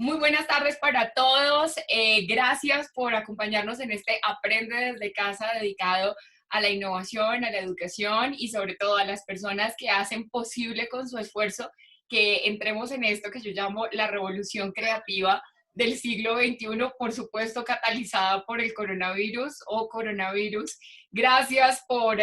Muy buenas tardes para todos. Gracias por acompañarnos en este Aprende desde casa dedicado a la innovación, a la educación y sobre todo a las personas que hacen posible con su esfuerzo que entremos en esto que yo llamo la revolución creativa del siglo XXI, por supuesto catalizada por el coronavirus o coronavirus. Gracias por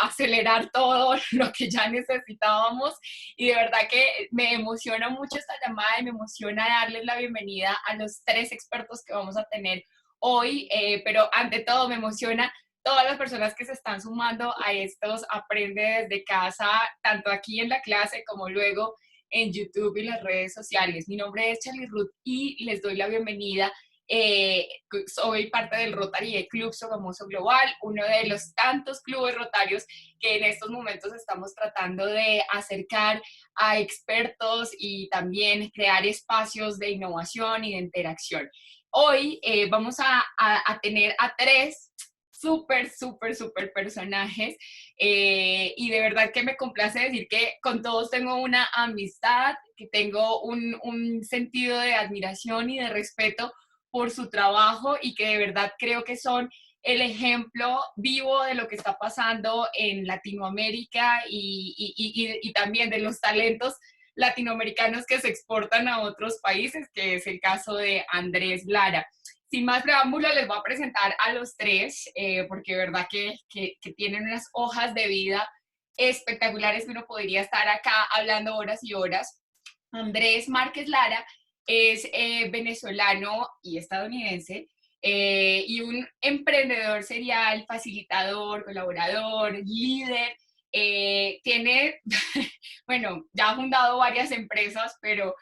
acelerar todo lo que ya necesitábamos y de verdad que me emociona mucho esta llamada y me emociona darles la bienvenida a los tres expertos que vamos a tener hoy, pero ante todo me emociona todas las personas que se están sumando a estos Aprende desde casa, tanto aquí en la clase como luego en YouTube y las redes sociales. Mi nombre es Charlie Ruth y les doy la bienvenida. Soy parte del Rotary Club Sogamoso Global, uno de los tantos clubes rotarios que en estos momentos estamos tratando de acercar a expertos y también crear espacios de innovación y de interacción. Hoy vamos a tener a tres súper personajes y de verdad que me complace decir que con todos tengo una amistad, que tengo un sentido de admiración y de respeto por su trabajo y que de verdad creo que son el ejemplo vivo de lo que está pasando en Latinoamérica y también de los talentos latinoamericanos que se exportan a otros países, que es el caso de Andrés Lara. Sin más preámbulo, les voy a presentar a los tres, porque de verdad que tienen unas hojas de vida espectaculares que uno podría estar acá hablando horas y horas. Andrés Márquez Lara es venezolano y estadounidense y un emprendedor serial, facilitador, colaborador, líder. Tiene, bueno, ya ha fundado varias empresas, pero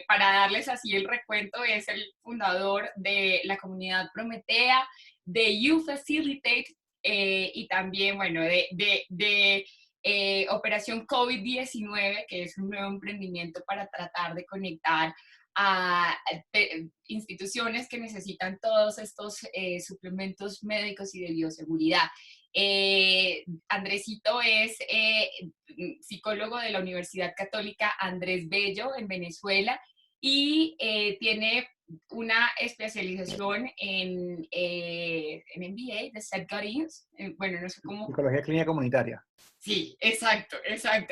para darles así el recuento, es el fundador de la comunidad Prometea, de You Facilitate y también, bueno, de Operación COVID-19, que es un nuevo emprendimiento para tratar de conectar a instituciones que necesitan todos estos suplementos médicos y de bioseguridad. Andresito es psicólogo de la Universidad Católica Andrés Bello en Venezuela y tiene una especialización en MBA de Seth Godin. Bueno, no sé cómo. Psicología clínica comunitaria. Sí, exacto,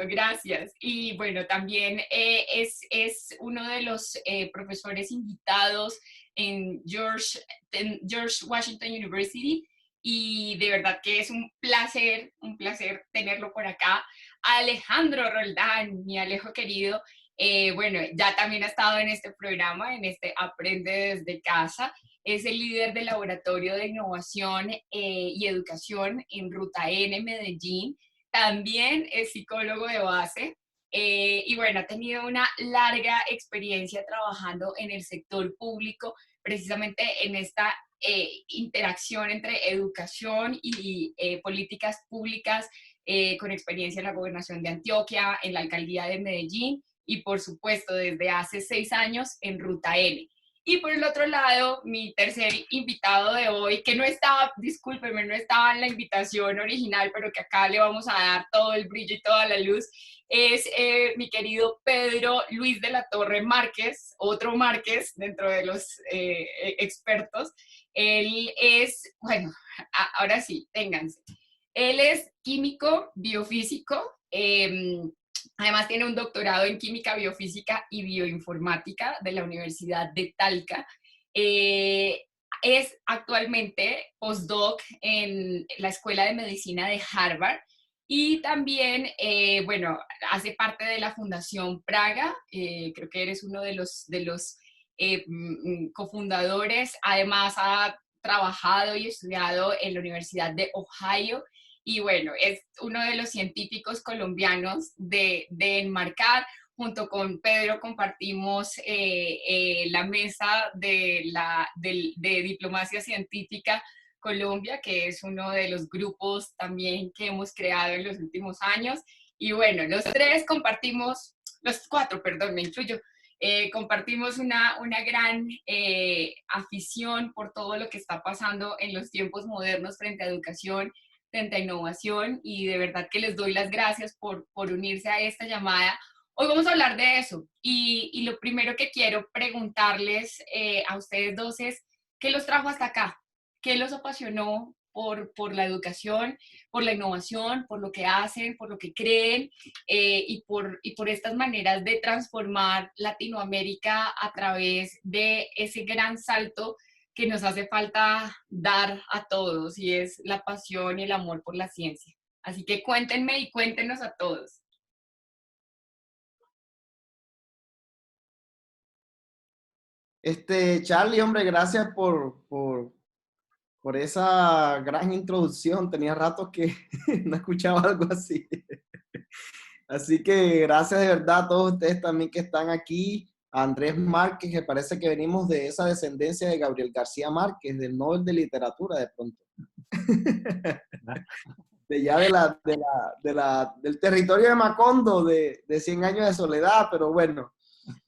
gracias. Y bueno, también es uno de los profesores invitados en George Washington University y de verdad que es un placer tenerlo por acá. Alejandro Roldán, mi Alejo querido, bueno, ya también ha estado en este programa, en este Aprende desde casa. Es el líder del Laboratorio de Innovación y Educación en Ruta N, Medellín. También es psicólogo de base y bueno, ha tenido una larga experiencia trabajando en el sector público, precisamente en esta interacción entre educación y políticas públicas, con experiencia en la gobernación de Antioquia, en la alcaldía de Medellín y por supuesto desde hace 6 años en Ruta N. Y por el otro lado, mi tercer invitado de hoy, que no estaba, discúlpeme, no estaba en la invitación original, pero que acá le vamos a dar todo el brillo y toda la luz, es mi querido Pedro Luis de la Torre Márquez, otro Márquez dentro de los expertos. Él es, bueno, ahora sí, ténganse. Él es químico, biofísico, además tiene un doctorado en química, biofísica y bioinformática de la Universidad de Talca. Es actualmente postdoc en la Escuela de Medicina de Harvard y también, bueno, hace parte de la Fundación Praga. Creo que eres uno de los cofundadores. Además ha trabajado y estudiado en la Universidad de Ohio y bueno, es uno de los científicos colombianos de Enmarcar. Junto con Pedro compartimos la mesa de Diplomacia Científica Colombia, que es uno de los grupos también que hemos creado en los últimos años. Y bueno, los cuatro, perdón, me incluyo, compartimos una gran afición por todo lo que está pasando en los tiempos modernos frente a educación, frente a innovación, y de verdad que les doy las gracias por unirse a esta llamada. Hoy vamos a hablar de eso y lo primero que quiero preguntarles a ustedes dos es, ¿qué los trajo hasta acá? ¿Qué los apasionó por la educación, por la innovación, por lo que hacen, por lo que creen y por estas maneras de transformar Latinoamérica a través de ese gran salto que nos hace falta dar a todos y es la pasión y el amor por la ciencia? Así que cuéntenme y cuéntenos a todos. Charlie, hombre, gracias por esa gran introducción. Tenía rato que no escuchaba algo así. Así que gracias de verdad a todos ustedes también que están aquí. A Andrés Márquez, que parece que venimos de esa descendencia de Gabriel García Márquez, del Nobel de Literatura de pronto. De ya del territorio de Macondo, de 100 años de soledad, pero bueno.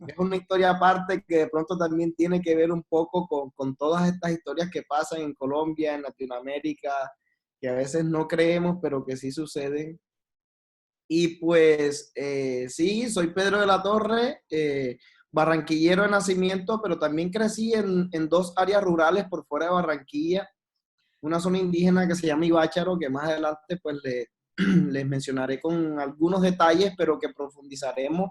Es una historia aparte que de pronto también tiene que ver un poco con todas estas historias que pasan en Colombia, en Latinoamérica, que a veces no creemos, pero que sí suceden. Y pues sí, soy Pedro de la Torre, barranquillero de nacimiento, pero también crecí en dos áreas rurales por fuera de Barranquilla, una zona indígena que se llama Ibácharo, que más adelante pues les mencionaré con algunos detalles, pero que profundizaremos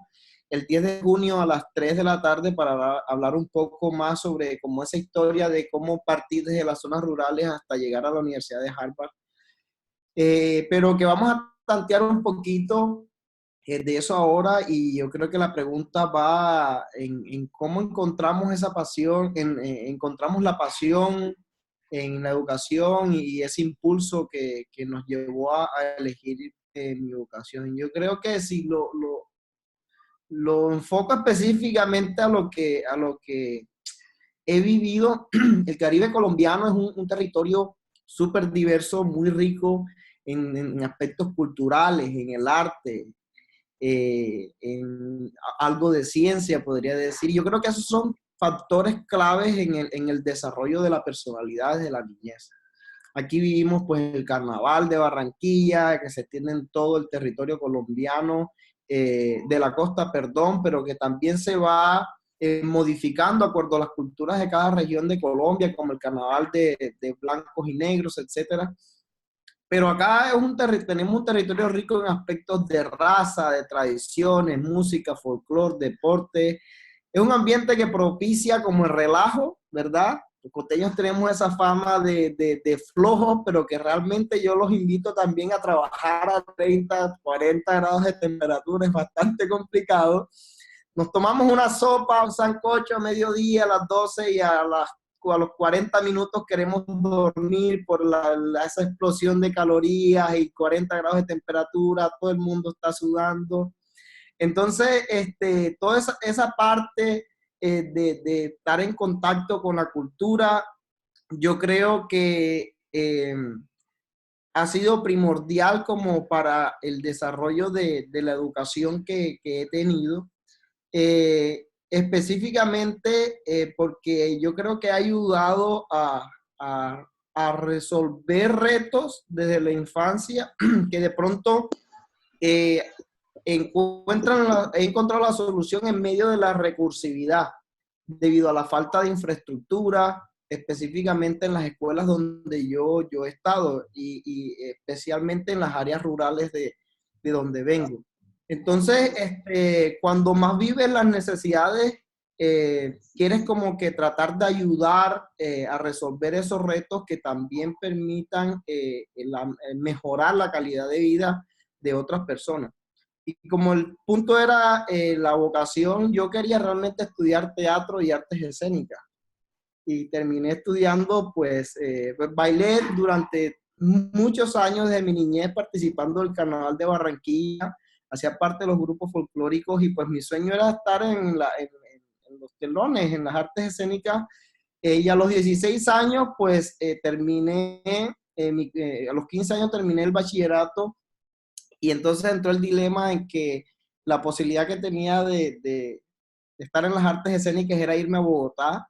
el 10 de junio a las 3 de la tarde para hablar un poco más sobre cómo esa historia de cómo partir desde las zonas rurales hasta llegar a la Universidad de Harvard. Pero que vamos a tantear un poquito de eso ahora y yo creo que la pregunta va en cómo encontramos esa pasión, encontramos la pasión en la educación y ese impulso que nos llevó a elegir mi educación. Yo creo que si lo enfoco específicamente a lo que he vivido, el Caribe colombiano es un territorio súper diverso, muy rico en aspectos culturales, en el arte, en algo de ciencia, podría decir. Yo creo que esos son factores claves en el desarrollo de la personalidad de la niñez. Aquí vivimos pues el carnaval de Barranquilla, que se extiende en todo el territorio colombiano, de la costa, perdón, pero que también se va modificando de acuerdo a las culturas de cada región de Colombia, como el carnaval de blancos y negros, etcétera. Pero acá tenemos un territorio rico en aspectos de raza, de tradiciones, música, folclore, deporte. Es un ambiente que propicia como el relajo, ¿verdad? Los costeños tenemos esa fama de flojos, pero que realmente yo los invito también a trabajar a 30, 40 grados de temperatura, es bastante complicado. Nos tomamos una sopa, un sancocho a mediodía, a las 12 y a los 40 minutos queremos dormir por esa explosión de calorías y 40 grados de temperatura, todo el mundo está sudando. Entonces, toda esa parte de estar en contacto con la cultura, yo creo que ha sido primordial como para el desarrollo de la educación que he tenido. Específicamente porque yo creo que ha ayudado a resolver retos desde la infancia que de pronto eh, he encontrado la solución en medio de la recursividad, debido a la falta de infraestructura, específicamente en las escuelas donde yo he estado y especialmente en las áreas rurales de donde vengo. Entonces, cuando más vives las necesidades, quieres como que tratar de ayudar a resolver esos retos que también permitan mejorar la calidad de vida de otras personas. Y como el punto era la vocación, yo quería realmente estudiar teatro y artes escénicas. Y terminé estudiando, pues bailé durante muchos años de mi niñez participando del Carnaval de Barranquilla, hacía parte de los grupos folclóricos y pues mi sueño era estar en los telones, en las artes escénicas. Y a los 16 años, pues terminé, a los 15 años terminé el bachillerato y entonces entró el dilema en que la posibilidad que tenía de estar en las artes escénicas era irme a Bogotá.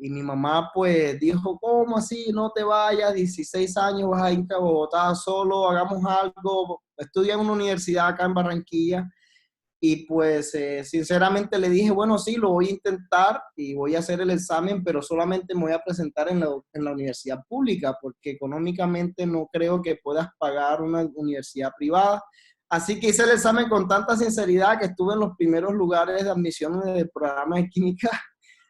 Y mi mamá pues dijo, ¿cómo así? No te vayas, 16 años vas a irte a Bogotá solo, hagamos algo, estudia en una universidad acá en Barranquilla. Y pues sinceramente le dije, bueno, sí, lo voy a intentar y voy a hacer el examen, pero solamente me voy a presentar en la universidad pública, porque económicamente no creo que puedas pagar una universidad privada. Así que hice el examen con tanta sinceridad que estuve en los primeros lugares de admisión del programa de química.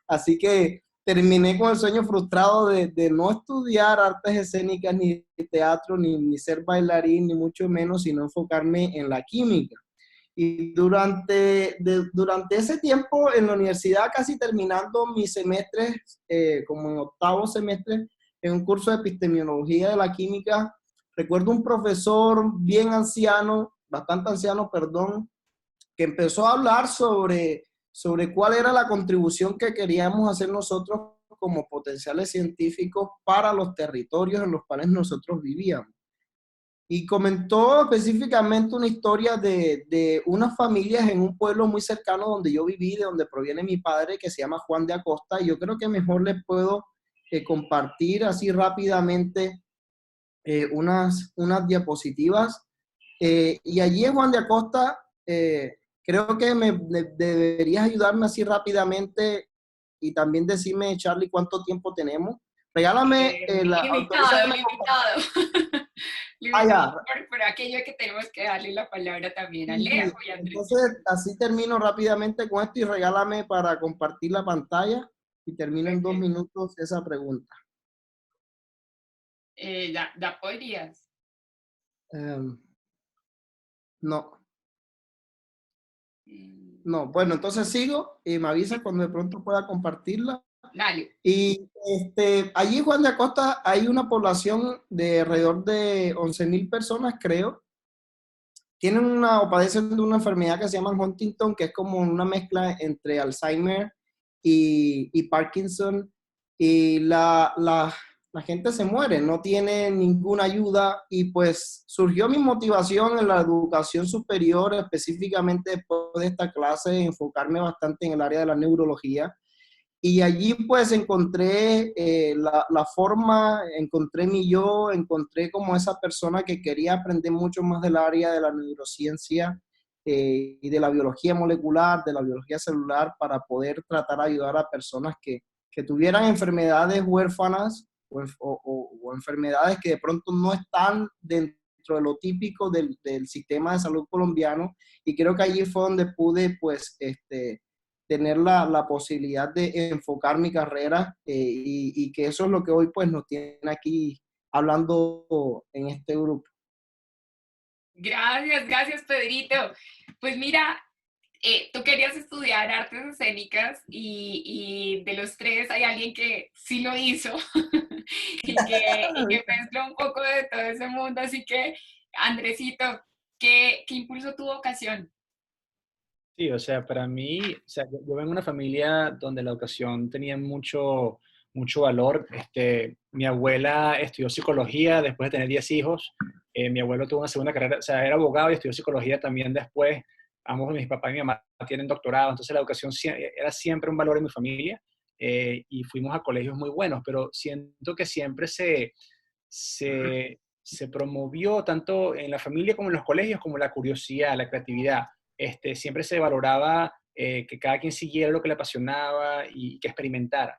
Así que terminé con el sueño frustrado de no estudiar artes escénicas, ni teatro, ni ser bailarín, ni mucho menos, sino enfocarme en la química. Y durante ese tiempo en la universidad, casi terminando mis semestres, como en octavo semestre, en un curso de epistemología de la química, recuerdo un profesor bien anciano, bastante anciano, perdón, que empezó a hablar sobre cuál era la contribución que queríamos hacer nosotros como potenciales científicos para los territorios en los cuales nosotros vivíamos. Y comentó específicamente una historia de unas familias en un pueblo muy cercano donde yo viví, de donde proviene mi padre, que se llama Juan de Acosta. Y yo creo que mejor les puedo compartir así rápidamente unas diapositivas. Y allí en Juan de Acosta, creo que deberías ayudarme así rápidamente y también decirme, Charlie, cuánto tiempo tenemos. Regálame Limitado, autorízame. limitado. Ah, Limitado ya. por aquello que tenemos que darle la palabra también a Y Alejo y a Andrés. entonces, así termino rápidamente con esto y regálame para compartir la pantalla y termino en dos Okay. minutos esa pregunta. Ya podrías. Em, no, Mm, no. Bueno, entonces sigo y me avisa cuando de pronto pueda compartirla. Dale. Y allí en Juan de Acosta hay una población de alrededor de 11.000 personas, creo. Tienen o padecen de una enfermedad que se llama Huntington, que es como una mezcla entre Alzheimer y Parkinson. Y la gente se muere, no tiene ninguna ayuda. Y pues surgió mi motivación en la educación superior, específicamente después de esta clase, enfocarme bastante en el área de la neurología. Y allí pues encontré la forma, encontré mi yo, encontré como esa persona que quería aprender mucho más del área de la neurociencia y de la biología molecular, de la biología celular, para poder tratar de ayudar a personas que tuvieran enfermedades huérfanas o enfermedades que de pronto no están dentro de lo típico del sistema de salud colombiano. Y creo que allí fue donde pude pues tener la posibilidad de enfocar mi carrera y que eso es lo que hoy pues nos tiene aquí hablando en este grupo. Gracias, gracias, Pedrito. Pues mira, tú querías estudiar artes escénicas y de los tres hay alguien que sí lo hizo y que mezcló un poco de todo ese mundo. Así que, Andresito, ¿qué impulsó tu vocación? Sí, o sea, para mí, o sea, yo vengo de una familia donde la educación tenía mucho valor. Mi abuela estudió psicología después de tener 10 hijos. Mi abuelo tuvo una segunda carrera, o sea, era abogado y estudió psicología también después. Ambos, mis papás y mi mamá, tienen doctorado. Entonces, la educación era siempre un valor en mi familia y fuimos a colegios muy buenos, pero siento que siempre se promovió tanto en la familia como en los colegios como la curiosidad, la creatividad. Siempre se valoraba que cada quien siguiera lo que le apasionaba y que experimentara.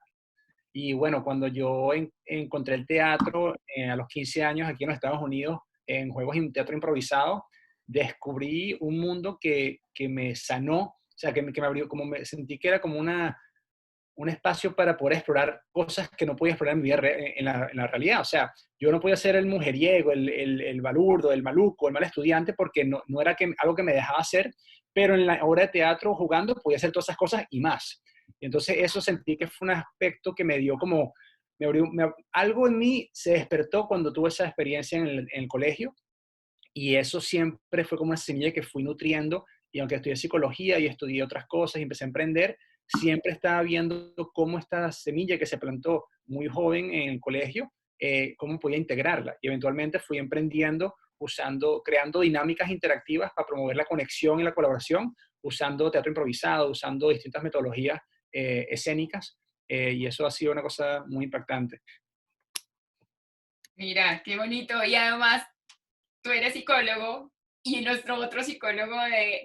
Y bueno, cuando yo encontré el teatro a los 15 años aquí en los Estados Unidos, en juegos en teatro improvisado, descubrí un mundo que me sanó, o sea, que me abrió, como me sentí que era como un espacio para poder explorar cosas que no podía explorar en mi vida en la realidad. O sea, yo no podía ser el mujeriego, el balurdo, el maluco, el mal estudiante, porque no era algo que me dejaba hacer, pero en la obra de teatro jugando podía hacer todas esas cosas y más. Y entonces eso sentí que fue un aspecto que me dio como, algo en mí se despertó cuando tuve esa experiencia en el colegio y eso siempre fue como una semilla que fui nutriendo y aunque estudié psicología y estudié otras cosas y empecé a emprender, siempre estaba viendo cómo esta semilla que se plantó muy joven en el colegio, cómo podía integrarla. Y eventualmente fui emprendiendo, creando dinámicas interactivas para promover la conexión y la colaboración, usando teatro improvisado, usando distintas metodologías escénicas, y eso ha sido una cosa muy impactante. Mira, qué bonito. Y además, tú eres psicólogo, Y nuestro otro psicólogo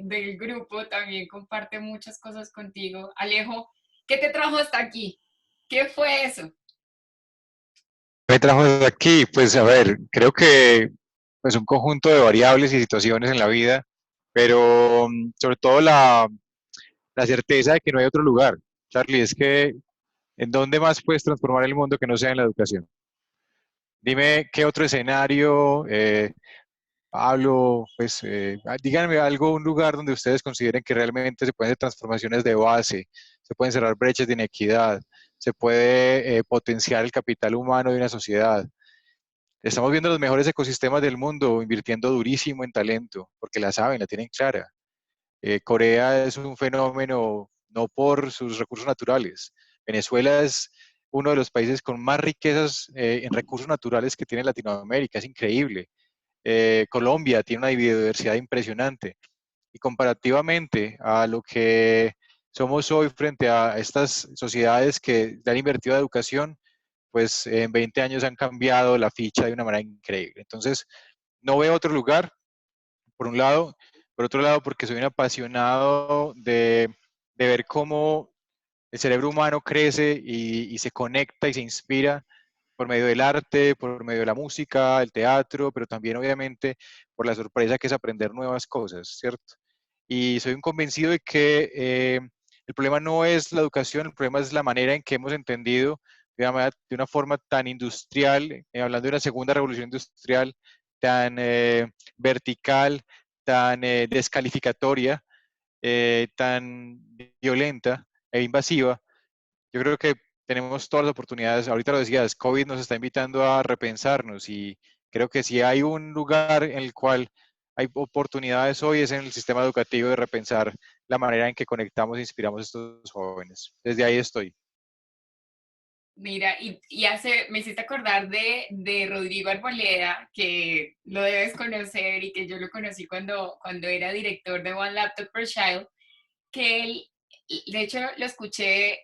del grupo también comparte muchas cosas contigo. Alejo, ¿qué te trajo hasta aquí? ¿Qué fue eso? Me trajo de aquí, pues a ver, creo que pues un conjunto de variables y situaciones en la vida, pero sobre todo la certeza de que no hay otro lugar. Charlie, es que ¿en dónde más puedes transformar el mundo que no sea en la educación? Dime qué otro escenario, Pablo, pues díganme algo, un lugar donde ustedes consideren que realmente se pueden hacer transformaciones de base, se pueden cerrar brechas de inequidad, se puede potenciar el capital humano de una sociedad. Estamos viendo los mejores ecosistemas del mundo invirtiendo durísimo en talento, porque la saben, la tienen clara. Corea es un fenómeno no por sus recursos naturales. Venezuela es uno de los países con más riquezas en recursos naturales que tiene Latinoamérica, es increíble. Colombia tiene una biodiversidad impresionante. Y comparativamente a lo que somos hoy frente a estas sociedades que le han invertido a educación, pues en 20 años han cambiado la ficha de una manera increíble. Entonces, no veo otro lugar, por un lado. Por otro lado, porque soy un apasionado de ver cómo el cerebro humano crece y se conecta y se inspira por medio del arte, por medio de la música, el teatro, pero también obviamente por la sorpresa que es aprender nuevas cosas, ¿cierto? Y soy un convencido de que el problema no es la educación, el problema es la manera en que hemos entendido de una forma tan industrial, hablando de una segunda revolución industrial, tan vertical, tan descalificatoria, tan violenta e invasiva. Yo creo que tenemos todas las oportunidades, ahorita lo decías, COVID nos está invitando a repensarnos y creo que si hay un lugar en el cual hay oportunidades hoy es en el sistema educativo de repensar la manera en que conectamos e inspiramos a estos jóvenes. Desde ahí estoy. Mira, me hiciste acordar de Rodrigo Arboleda, que lo debes conocer y que yo lo conocí cuando era director de One Laptop per Child, que él, de hecho, lo escuché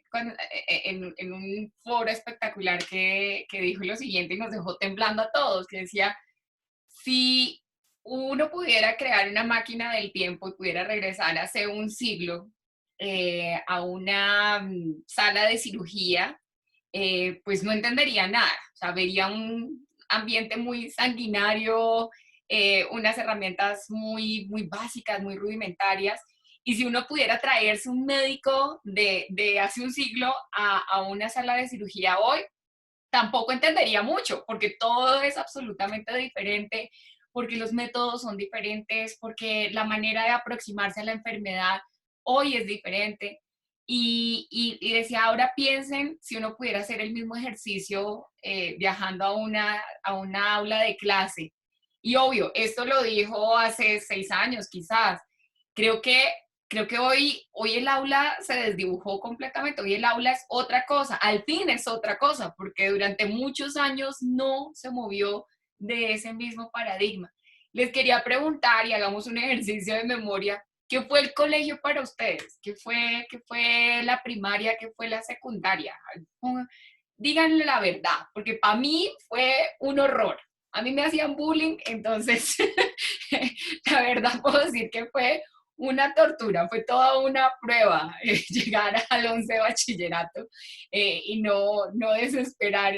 en un foro espectacular que dijo lo siguiente y nos dejó temblando a todos, que decía, si uno pudiera crear una máquina del tiempo y pudiera regresar hace un siglo a una sala de cirugía, pues no entendería nada. O sea, vería un ambiente muy sanguinario, unas herramientas muy básicas, muy rudimentarias. Y si uno pudiera traerse un médico de hace un siglo a una sala de cirugía hoy, tampoco entendería mucho, porque todo es absolutamente diferente, porque los métodos son diferentes, porque la manera de aproximarse a la enfermedad hoy es diferente. Y decía, ahora piensen si uno pudiera hacer el mismo ejercicio viajando a una aula de clase. Y obvio, esto lo dijo hace 6 años quizás. Creo que creo que hoy el aula se desdibujó completamente, hoy el aula es otra cosa, al fin es otra cosa, porque durante muchos años no se movió de ese mismo paradigma. Les quería preguntar y hagamos un ejercicio de memoria, ¿qué fue el colegio para ustedes? Qué fue la primaria? ¿Qué fue la secundaria? Díganle la verdad, porque para mí fue un horror. A mí me hacían bullying, entonces la verdad puedo decir que fue una tortura, fue toda una prueba llegar al 11 de bachillerato y no desesperar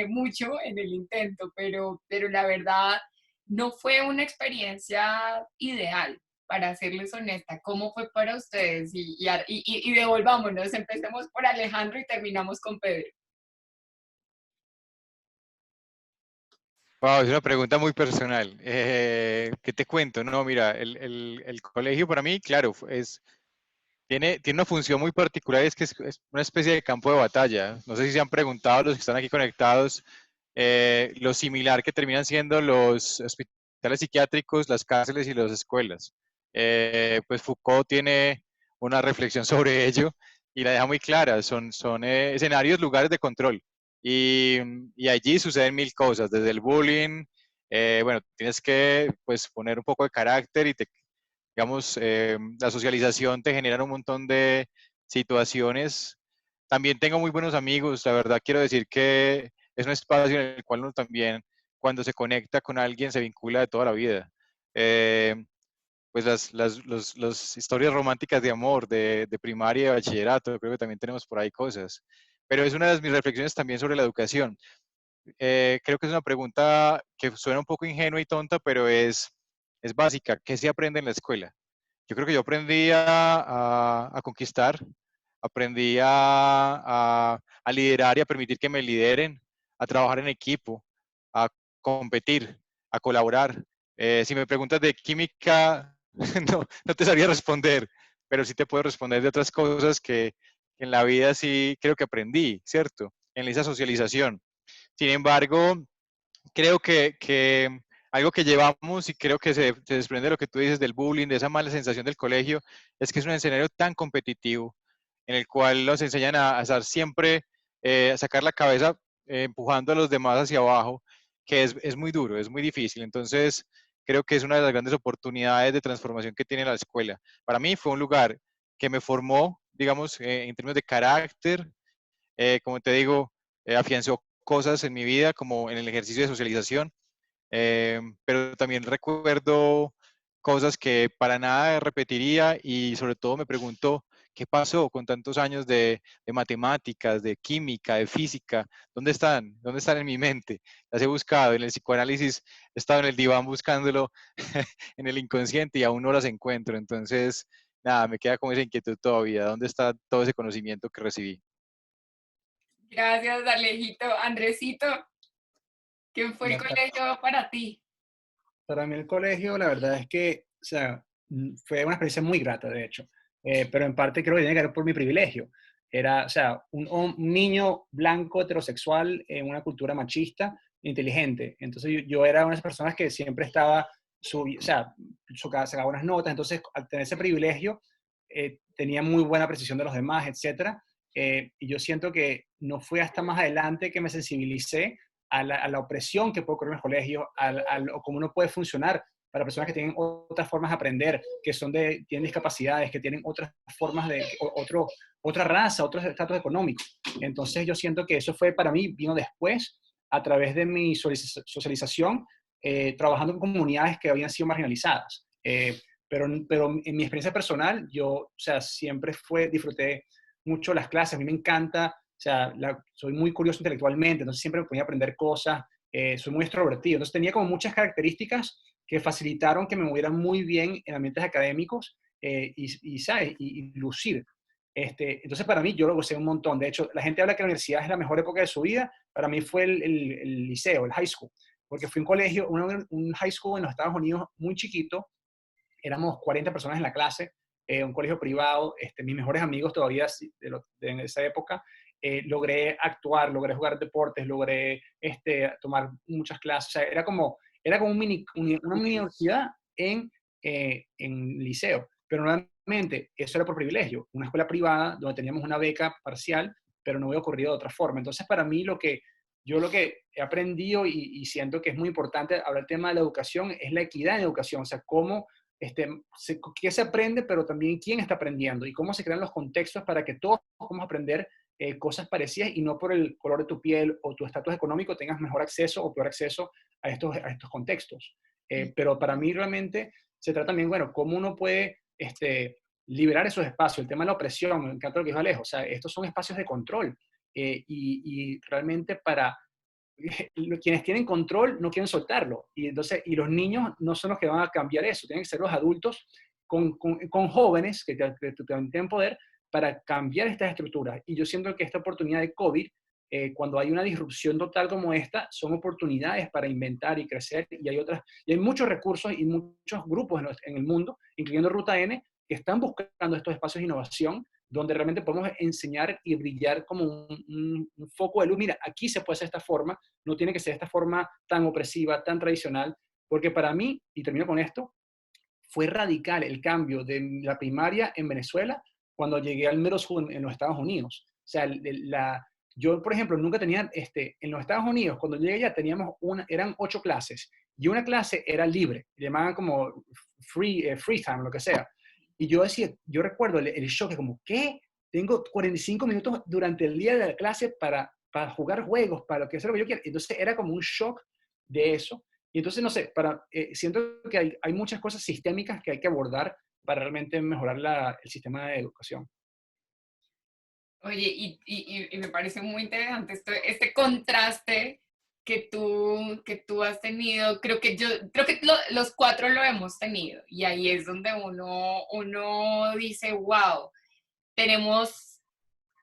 mucho en el intento, pero la verdad no fue una experiencia ideal, para serles honesta. ¿Cómo fue para ustedes? Y devolvámonos, empecemos por Alejandro y terminamos con Pedro. Wow, es una pregunta muy personal. ¿Qué te cuento? No, mira, el colegio para mí, claro, tiene una función muy particular, es que es una especie de campo de batalla. No sé si se han preguntado los que están aquí conectados, lo similar que terminan siendo los hospitales psiquiátricos, las cárceles y las escuelas. Pues Foucault tiene una reflexión sobre ello y la deja muy clara. Son escenarios, lugares de control. Y, y allí suceden mil cosas, desde el bullying, bueno, tienes que pues poner un poco de carácter y digamos, la socialización te genera un montón de situaciones. También tengo muy buenos amigos, la verdad quiero decir que es un espacio en el cual uno también, cuando se conecta con alguien, se vincula de toda la vida. pues las historias románticas de amor de primaria y de bachillerato, creo que también tenemos por ahí cosas. Pero es una de mis reflexiones también sobre la educación. Creo que es una pregunta que suena un poco ingenua y tonta, pero es básica. ¿Qué se aprende en la escuela? Yo creo que yo aprendí a conquistar, aprendí a liderar y a permitir que me lideren, a trabajar en equipo, a competir, a colaborar. Si me preguntas de química, no te sabría responder, pero sí te puedo responder de otras cosas que en la vida sí creo que aprendí, ¿cierto? En esa socialización. Sin embargo, creo que algo que llevamos y creo que se desprende de lo que tú dices del bullying, de esa mala sensación del colegio, es que es un escenario tan competitivo en el cual nos enseñan a estar siempre, a sacar la cabeza empujando a los demás hacia abajo, que es muy duro, es muy difícil. Entonces, creo que es una de las grandes oportunidades de transformación que tiene la escuela. Para mí fue un lugar que me formó, digamos, en términos de carácter, como te digo, afianzó cosas en mi vida, como en el ejercicio de socialización, pero también recuerdo cosas que para nada repetiría y sobre todo me pregunto qué pasó con tantos años de matemáticas, de química, de física, ¿dónde están? ¿Dónde están en mi mente? Las he buscado, en el psicoanálisis he estado en el diván buscándolo en el inconsciente y aún no las encuentro, entonces nada, me queda como esa inquietud todavía, ¿dónde está todo ese conocimiento que recibí? Gracias, Alejito. Andresito, ¿qué fue el Mira, colegio para ti? para mí el colegio, la verdad es que, o sea, fue una experiencia muy grata, de hecho. Pero en parte creo que tiene que ver por mi privilegio. Era, o sea, un niño blanco heterosexual en una cultura machista, inteligente. Entonces yo era una de esas personas que siempre estaba, o sea, sacaba buenas notas. Entonces, al tener ese privilegio, tenía muy buena precisión de los demás, etcétera. Y yo siento que no fue hasta más adelante que me sensibilicé a la opresión que puede ocurrir en los colegios, o cómo uno puede funcionar para personas que tienen otras formas de aprender, que tienen discapacidades, que tienen otras formas otra raza, otros estatus económicos. Entonces yo siento que eso fue para mí, vino después, a través de mi socialización, trabajando en comunidades que habían sido marginalizadas. Pero en mi experiencia personal, yo, o sea, disfruté mucho las clases, a mí me encanta, o sea, soy muy curioso intelectualmente, entonces siempre me ponía a aprender cosas, soy muy extrovertido, entonces tenía como muchas características que facilitaron que me movieran muy bien en ambientes académicos ¿sabes? Y lucir. Entonces para mí yo lo gocé un montón. De hecho, la gente habla que la universidad es la mejor época de su vida. Para mí fue el liceo, el high school, porque fui a un colegio, un high school en los Estados Unidos muy chiquito. Éramos 40 personas en la clase, un colegio privado. Mis mejores amigos todavía en esa época. Logré actuar, logré jugar deportes, logré tomar muchas clases. O sea, era como una mini universidad en liceo. Pero nuevamente, eso era por privilegio. Una escuela privada donde teníamos una beca parcial, pero no había ocurrido de otra forma. Entonces, para mí, lo que he aprendido y siento que es muy importante hablar del tema de la educación es la equidad en educación. O sea, cómo qué se aprende, pero también quién está aprendiendo y cómo se crean los contextos para que todos podamos aprender cosas parecidas y no por el color de tu piel o tu estatus económico tengas mejor acceso o peor acceso a estos contextos. Pero para mí realmente se trata también, bueno, cómo uno puede liberar esos espacios. El tema de la opresión, me encanta lo que dijo Alejo, o sea, estos son espacios de control y realmente quienes tienen control no quieren soltarlo. Y los niños no son los que van a cambiar eso, tienen que ser los adultos con jóvenes que tienen poder para cambiar estas estructuras. Y yo siento que esta oportunidad de COVID, cuando hay una disrupción total como esta, son oportunidades para inventar y crecer. Y hay muchos recursos y muchos grupos en el mundo, incluyendo Ruta N, que están buscando estos espacios de innovación donde realmente podemos enseñar y brillar como un foco de luz. Mira, aquí se puede hacer de esta forma, no tiene que ser de esta forma tan opresiva, tan tradicional, porque para mí, y termino con esto, fue radical el cambio de la primaria en Venezuela cuando llegué al middle school en los Estados Unidos. O sea, yo, por ejemplo, nunca tenía, en los Estados Unidos, cuando llegué allá, eran 8 clases, y una clase era libre, le llamaban como free time, lo que sea. Y yo recuerdo el shock, como, ¿qué? Tengo 45 minutos durante el día de la clase para jugar juegos, para hacer lo que yo quiera. Entonces era como un shock de eso. Y entonces, no sé, siento que hay muchas cosas sistémicas que hay que abordar para realmente mejorar el sistema de educación. Oye, y me parece muy interesante este contraste que tú has tenido. Creo que los cuatro lo hemos tenido. Y ahí es donde uno dice, wow, tenemos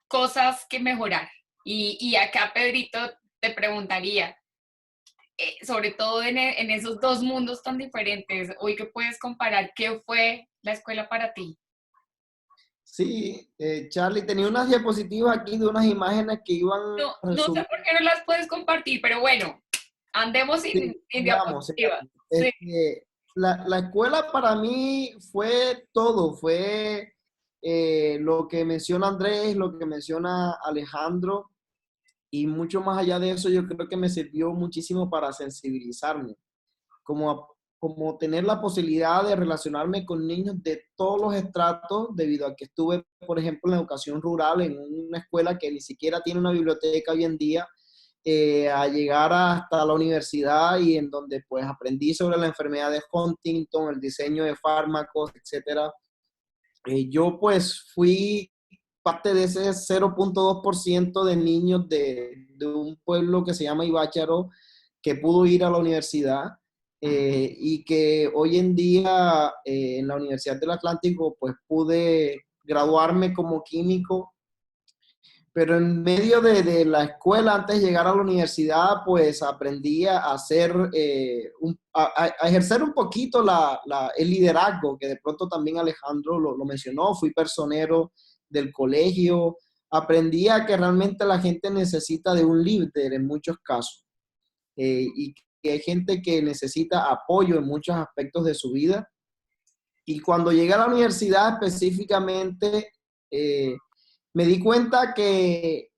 cosas que mejorar. Y acá, Pedrito, te preguntaría, sobre todo en esos dos mundos tan diferentes, hoy que puedes comparar, ¿qué fue la escuela para ti? Sí, Charlie, tenía unas diapositivas aquí de unas imágenes que iban No, a no sé resumir. por qué no las puedes compartir, pero bueno, andemos Sí, sin sigamos, diapositivas. sigamos. Sí. La escuela para mí fue todo, fue lo que menciona Andrés, lo que menciona Alejandro, y mucho más allá de eso, yo creo que me sirvió muchísimo para sensibilizarme, como tener la posibilidad de relacionarme con niños de todos los estratos, debido a que estuve, por ejemplo, en la educación rural, en una escuela que ni siquiera tiene una biblioteca hoy en día, a llegar hasta la universidad y en donde pues aprendí sobre la enfermedad de Huntington, el diseño de fármacos, etcétera. Yo pues fui parte de ese 0,2% de niños de un pueblo que se llama Ibácharo, que pudo ir a la universidad, y que hoy en día en la Universidad del Atlántico pues pude graduarme como químico, pero en medio de la escuela, antes de llegar a la universidad, pues aprendí a hacer, a ejercer un poquito el liderazgo, que de pronto también Alejandro lo mencionó. Fui personero del colegio, aprendí a que realmente la gente necesita de un líder en muchos casos, y que hay gente que necesita apoyo en muchos aspectos de su vida. Y cuando llegué a la universidad específicamente, me di cuenta que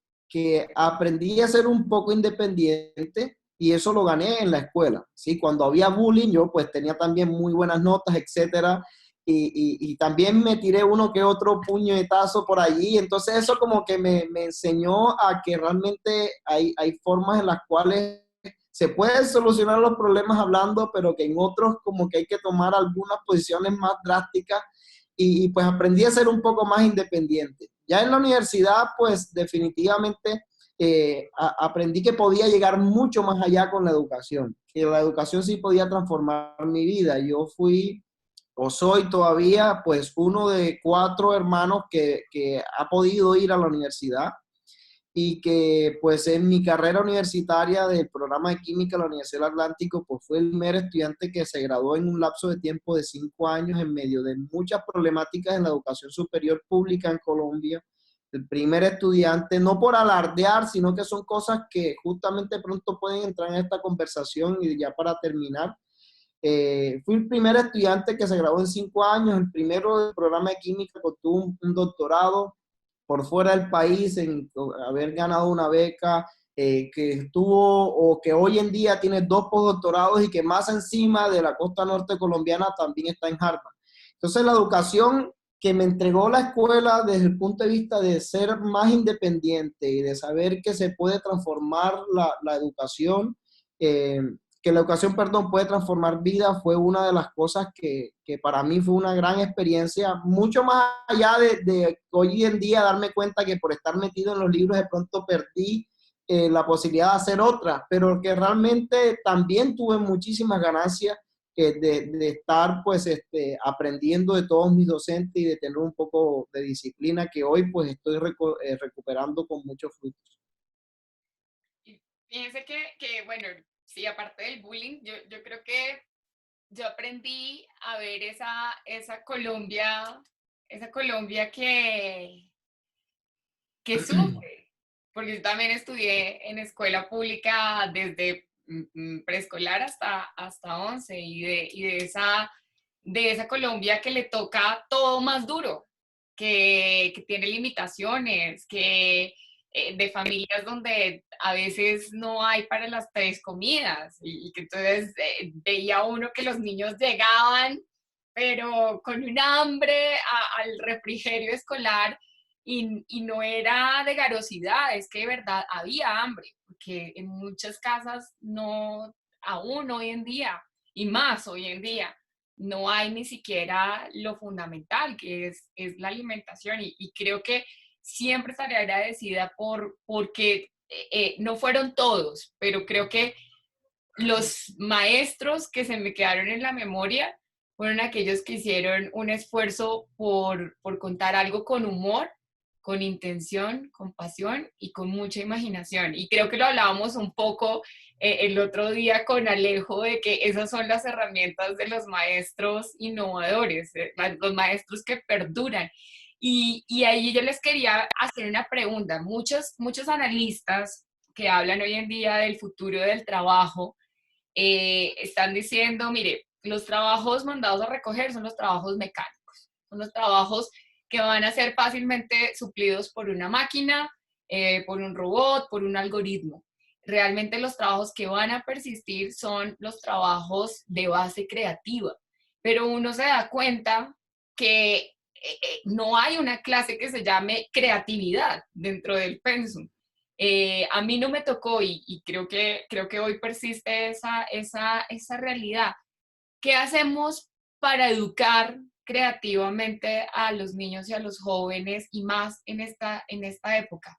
aprendí a ser un poco independiente, y eso lo gané en la escuela, ¿sí? Cuando había bullying, yo pues tenía también muy buenas notas, etcétera, y también me tiré uno que otro puñetazo por allí. Entonces eso como que me enseñó a que realmente hay formas en las cuales se pueden solucionar los problemas hablando, pero que en otros como que hay que tomar algunas posiciones más drásticas, y pues aprendí a ser un poco más independiente. Ya en la universidad, pues definitivamente aprendí que podía llegar mucho más allá con la educación, que la educación sí podía transformar mi vida. Yo fui, o soy todavía, pues uno de 4 hermanos que ha podido ir a la universidad, y que pues en mi carrera universitaria del programa de química de la Universidad del Atlántico, pues fue el primer estudiante que se graduó en un lapso de tiempo de 5 años en medio de muchas problemáticas en la educación superior pública en Colombia. El primer estudiante, no por alardear, sino que son cosas que justamente pronto pueden entrar en esta conversación. Y ya para terminar, fui el primer estudiante que se graduó en 5 años, el primero del programa de química que tuvo un doctorado por fuera del país, en haber ganado una beca, que estuvo, o que hoy en día tiene 2 postdoctorados, y que más encima de la costa norte colombiana también está en Harvard. Entonces la educación que me entregó la escuela desde el punto de vista de ser más independiente y de saber que se puede transformar la educación, que la educación, perdón, puede transformar vidas, fue una de las cosas que para mí fue una gran experiencia, mucho más allá de hoy en día darme cuenta que por estar metido en los libros de pronto perdí la posibilidad de hacer otras, pero que realmente también tuve muchísimas ganancias, de estar pues aprendiendo de todos mis docentes y de tener un poco de disciplina, que hoy pues estoy recuperando con muchos frutos. Y fíjense que, bueno, sí, aparte del bullying, yo creo que yo aprendí a ver esa Colombia que sufre, porque yo también estudié en escuela pública desde preescolar hasta 11, y de esa Colombia que le toca todo más duro, que tiene limitaciones, de familias donde a veces no hay para las 3 comidas, y que entonces veía uno que los niños llegaban, pero con un hambre al refrigerio escolar, y no era de garosidad, es que de verdad había hambre, porque en muchas casas no aún hoy en día, y más hoy en día, no hay ni siquiera lo fundamental, que es la alimentación. Y creo que siempre estaré agradecida porque no fueron todos, pero creo que los maestros que se me quedaron en la memoria fueron aquellos que hicieron un esfuerzo por contar algo con humor, con intención, con pasión y con mucha imaginación. Y creo que lo hablábamos un poco el otro día con Alejo, de que esas son las herramientas de los maestros innovadores, los maestros que perduran. Y ahí yo les quería hacer una pregunta. Muchos analistas que hablan hoy en día del futuro del trabajo están diciendo, mire, los trabajos mandados a recoger son los trabajos mecánicos, son los trabajos que van a ser fácilmente suplidos por una máquina, por un robot, por un algoritmo. Realmente los trabajos que van a persistir son los trabajos de base creativa, pero uno se da cuenta que no hay una clase que se llame creatividad dentro del pensum. A mí no me tocó y creo que hoy persiste esa realidad. ¿Qué hacemos para educar creativamente a los niños y a los jóvenes y más en esta época?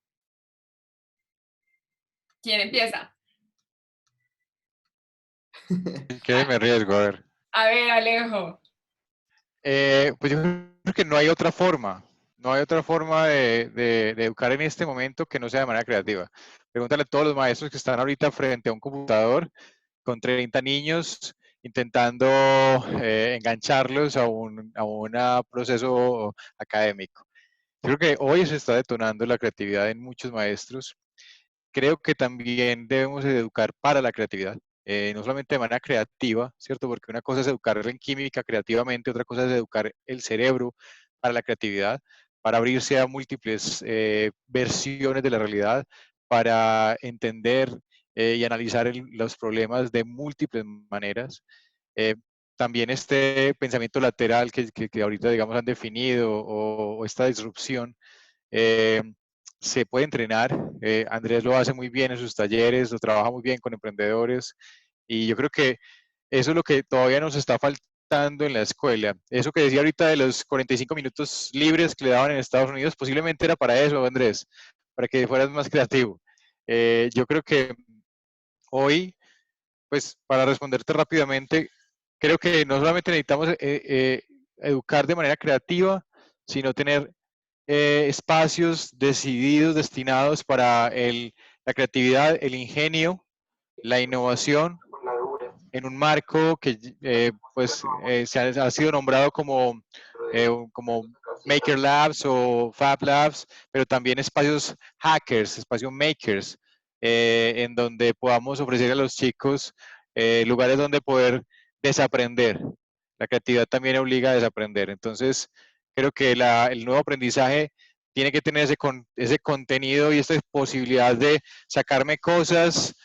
¿Quién empieza? ¿Qué me arriesgo? A ver. A ver, Alejo. Pues yo creo que no hay otra forma. No hay otra forma de educar en este momento que no sea de manera creativa. Pregúntale a todos los maestros que están ahorita frente a un computador con 30 niños intentando engancharlos a un proceso académico. Creo que hoy se está detonando la creatividad en muchos maestros. Creo que también debemos educar para la creatividad, no solamente de manera creativa, ¿cierto? Porque una cosa es educar en química creativamente, otra cosa es educar el cerebro para la creatividad, para abrirse a múltiples versiones de la realidad, para entender y analizar los problemas de múltiples maneras. Eh, también este pensamiento lateral que ahorita, digamos, han definido o esta disrupción eh, se puede entrenar. Andrés lo hace muy bien en sus talleres, lo trabaja muy bien con emprendedores y yo creo que eso es lo que todavía nos está faltando en la escuela. Eso que decía ahorita de los 45 minutos libres que le daban en Estados Unidos, posiblemente era para eso, Andrés, para que fueras más creativo. Yo creo que hoy, pues para responderte rápidamente, creo que no solamente necesitamos educar de manera creativa, sino tener espacios decididos, destinados para la creatividad, el ingenio, la innovación, en un marco que ha sido nombrado como Maker Labs o Fab Labs, pero también espacios hackers, espacios makers, en donde podamos ofrecer a los chicos lugares donde poder desaprender. La creatividad también obliga a desaprender. Entonces, creo que el nuevo aprendizaje tiene que tener ese contenido y esta posibilidad de sacarme cosas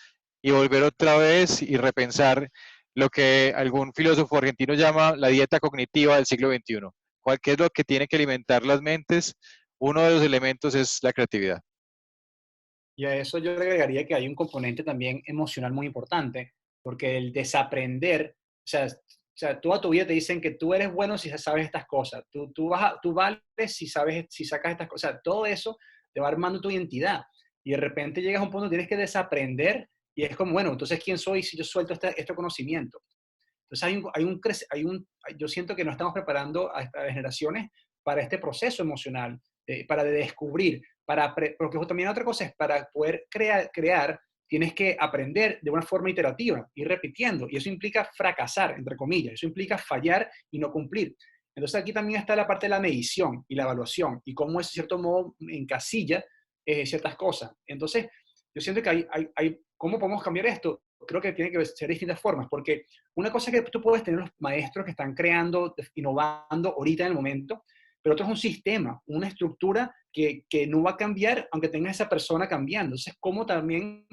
y volver otra vez y repensar lo que algún filósofo argentino llama la dieta cognitiva del siglo XXI. ¿Qué es lo que tiene que alimentar las mentes? Uno de los elementos es la creatividad. Y a eso yo le agregaría que hay un componente también emocional muy importante, porque el desaprender, o sea, toda tu vida te dicen que tú eres bueno si sabes estas cosas, tú vales si sacas estas cosas, o sea, todo eso te va armando tu identidad. Y de repente llegas a un punto donde tienes que desaprender y es como, bueno, entonces, ¿quién soy si yo suelto este conocimiento? Entonces, yo siento que no estamos preparando a estas generaciones para este proceso emocional, para descubrir, porque también otra cosa es, para poder crear, tienes que aprender de una forma iterativa, ir repitiendo, y eso implica fracasar, entre comillas, eso implica fallar y no cumplir. Entonces aquí también está la parte de la medición y la evaluación, y cómo eso, de cierto modo, encasilla ciertas cosas. Entonces, yo siento que ¿cómo podemos cambiar esto? Creo que tiene que ser de distintas formas, porque una cosa que tú puedes tener los maestros que están creando, innovando ahorita en el momento, pero otro es un sistema, una estructura que no va a cambiar aunque tenga esa persona cambiando. Entonces, ¿cómo también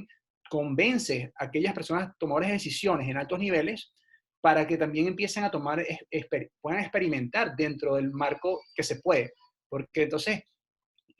convences a aquellas personas tomadoras de decisiones en altos niveles para que también empiecen a puedan experimentar dentro del marco que se puede? Porque entonces,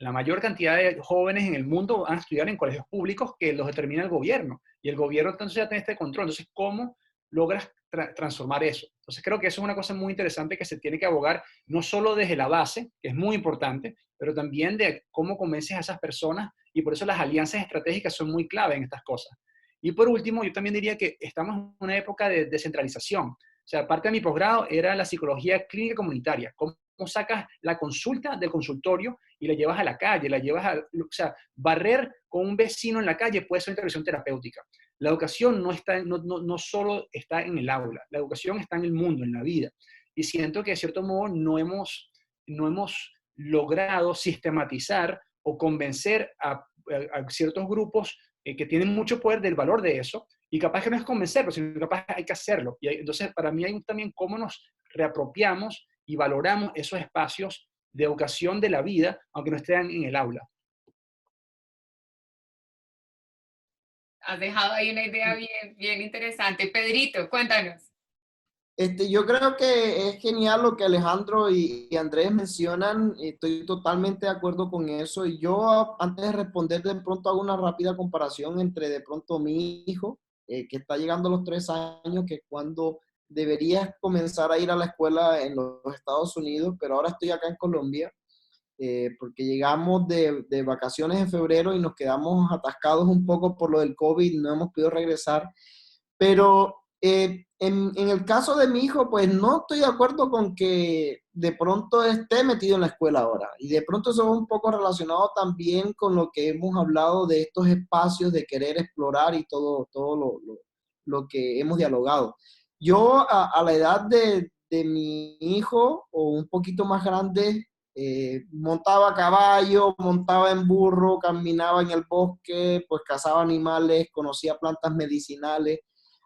la mayor cantidad de jóvenes en el mundo van a estudiar en colegios públicos que los determina el gobierno. Y el gobierno entonces ya tiene este control. Entonces, ¿cómo logras transformar eso? Entonces, creo que eso es una cosa muy interesante que se tiene que abogar no solo desde la base, que es muy importante, pero también de cómo convences a esas personas, y por eso las alianzas estratégicas son muy clave en estas cosas. Y por último, yo también diría que estamos en una época de descentralización. O sea, parte de mi posgrado era la psicología clínica comunitaria. ¿Cómo sacas la consulta del consultorio y la llevas a la calle, la llevas a, o sea, barrer con un vecino en la calle puede ser intervención terapéutica. La educación no solo está en el aula, la educación está en el mundo, en la vida. Y siento que de cierto modo no hemos logrado sistematizar o convencer a ciertos grupos que tienen mucho poder del valor de eso, y capaz que no es convencerlos, sino capaz hay que hacerlo. Y entonces, para mí hay también cómo nos reapropiamos y valoramos esos espacios de educación de la vida, aunque no estén en el aula. Has dejado ahí una idea bien, bien interesante. Pedrito, cuéntanos. Yo creo que es genial lo que Alejandro y Andrés mencionan, estoy totalmente de acuerdo con eso. Y yo, antes de responder, de pronto hago una rápida comparación entre de pronto mi hijo, que está llegando a los 3 años, que cuando debería comenzar a ir a la escuela en los Estados Unidos, pero ahora estoy acá en Colombia, porque llegamos de vacaciones en febrero y nos quedamos atascados un poco por lo del COVID, no hemos podido regresar. Pero en el caso de mi hijo, pues no estoy de acuerdo con que de pronto esté metido en la escuela ahora. Y de pronto eso es un poco relacionado también con lo que hemos hablado de estos espacios de querer explorar y todo lo que hemos dialogado. Yo a la edad de mi hijo, o un poquito más grande, montaba a caballo, montaba en burro, caminaba en el bosque, pues cazaba animales, conocía plantas medicinales,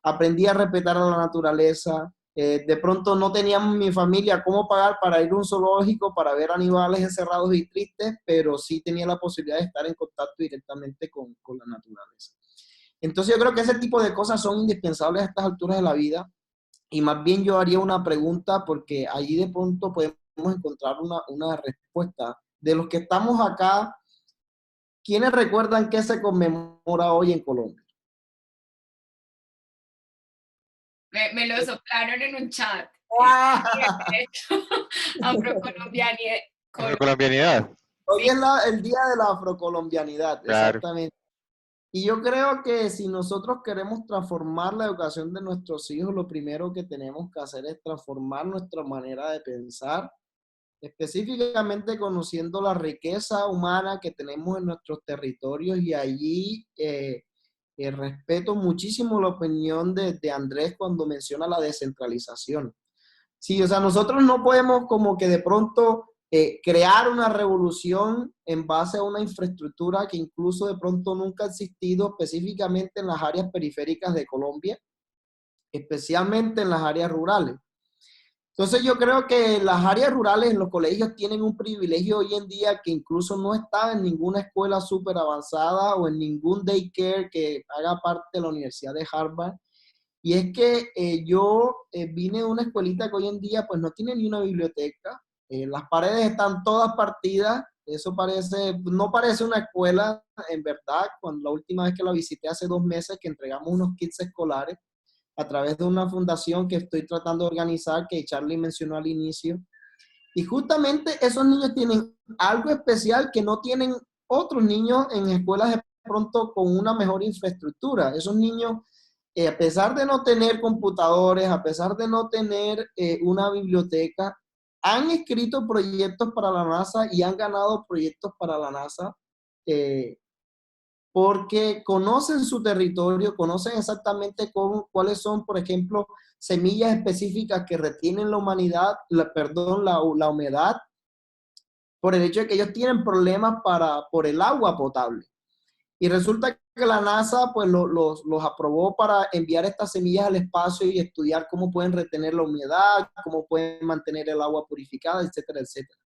aprendí a respetar a la naturaleza. De pronto no teníamos mi familia cómo pagar para ir a un zoológico, para ver animales encerrados y tristes, pero sí tenía la posibilidad de estar en contacto directamente con la naturaleza. Entonces yo creo que ese tipo de cosas son indispensables a estas alturas de la vida, y más bien yo haría una pregunta, porque allí de pronto podemos encontrar una respuesta. De los que estamos acá, ¿quiénes recuerdan qué se conmemora hoy en Colombia? Me lo soplaron en un chat. Afrocolombianidad. Hoy es el día de la afrocolombianidad, Claro. exactamente. Y yo creo que si nosotros queremos transformar la educación de nuestros hijos, lo primero que tenemos que hacer es transformar nuestra manera de pensar, específicamente conociendo la riqueza humana que tenemos en nuestros territorios. Y allí respeto muchísimo la opinión de Andrés cuando menciona la descentralización. Sí, o sea, nosotros no podemos como que de pronto crear una revolución en base a una infraestructura que incluso de pronto nunca ha existido, específicamente en las áreas periféricas de Colombia, especialmente en las áreas rurales. Entonces yo creo que las áreas rurales en los colegios tienen un privilegio hoy en día que incluso no está en ninguna escuela súper avanzada o en ningún daycare que haga parte de la Universidad de Harvard. Y es que yo vine de una escuelita que hoy en día pues no tiene ni una biblioteca. Las paredes están todas partidas. Eso no parece una escuela en verdad. Cuando la última vez que la visité hace 2 meses, que entregamos unos kits escolares a través de una fundación que estoy tratando de organizar, que Charlie mencionó al inicio. Y justamente esos niños tienen algo especial que no tienen otros niños en escuelas de pronto con una mejor infraestructura. Esos niños, a pesar de no tener computadores, a pesar de no tener una biblioteca, han escrito proyectos para la NASA y han ganado proyectos para la NASA porque conocen su territorio, conocen exactamente cuáles son, por ejemplo, semillas específicas que retienen la la humedad, por el hecho de que ellos tienen problemas por el agua potable. Y resulta que la NASA pues los aprobó para enviar estas semillas al espacio y estudiar cómo pueden retener la humedad, cómo pueden mantener el agua purificada, etcétera, etcétera.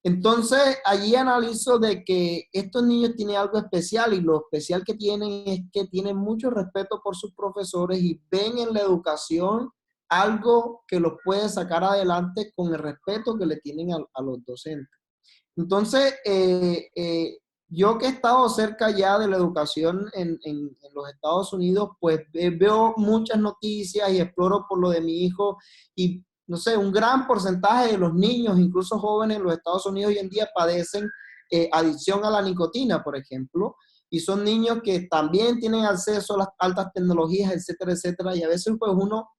Entonces, allí analizo de que estos niños tienen algo especial, y lo especial que tienen es que tienen mucho respeto por sus profesores y ven en la educación algo que los puede sacar adelante con el respeto que le tienen a los docentes. Entonces, yo que he estado cerca ya de la educación en los Estados Unidos, pues veo muchas noticias y exploro por lo de mi hijo y, no sé, un gran porcentaje de los niños, incluso jóvenes en los Estados Unidos hoy en día padecen adicción a la nicotina, por ejemplo, y son niños que también tienen acceso a las altas tecnologías, etcétera, etcétera, y a veces pues uno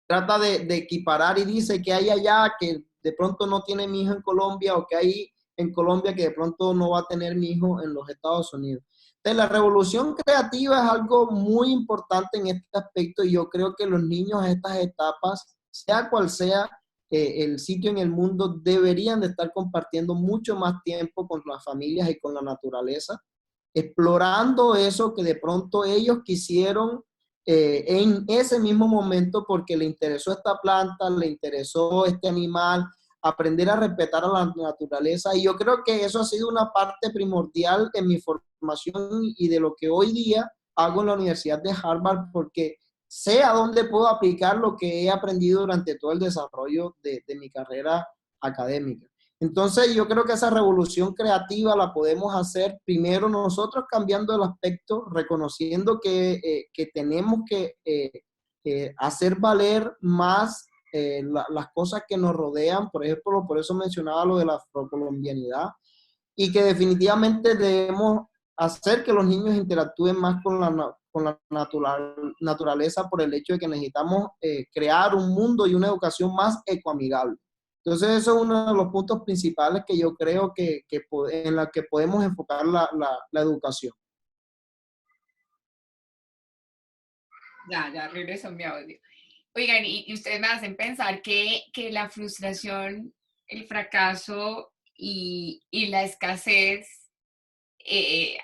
trata de equiparar y dice que hay allá que de pronto no tiene mi hijo en Colombia o que hay en Colombia que de pronto no va a tener mi hijo en los Estados Unidos. Entonces, la revolución creativa es algo muy importante en este aspecto y yo creo que los niños a estas etapas, sea cual sea el sitio en el mundo, deberían de estar compartiendo mucho más tiempo con las familias y con la naturaleza, explorando eso que de pronto ellos quisieron en ese mismo momento porque le interesó esta planta, le interesó este animal, aprender a respetar a la naturaleza. Y yo creo que eso ha sido una parte primordial en mi formación y de lo que hoy día hago en la Universidad de Harvard, porque sé a dónde puedo aplicar lo que he aprendido durante todo el desarrollo de mi carrera académica. Entonces, yo creo que esa revolución creativa la podemos hacer primero nosotros cambiando el aspecto, reconociendo que tenemos que hacer valer más las cosas que nos rodean, por ejemplo, por eso mencionaba lo de la afrocolombianidad, y que definitivamente debemos hacer que los niños interactúen más con la naturaleza por el hecho de que necesitamos crear un mundo y una educación más ecoamigable. Entonces, eso es uno de los puntos principales que yo creo en la que podemos enfocar la educación. Ya regresó mi audio. Oigan, y ustedes me hacen pensar que la frustración, el fracaso y la escasez eh,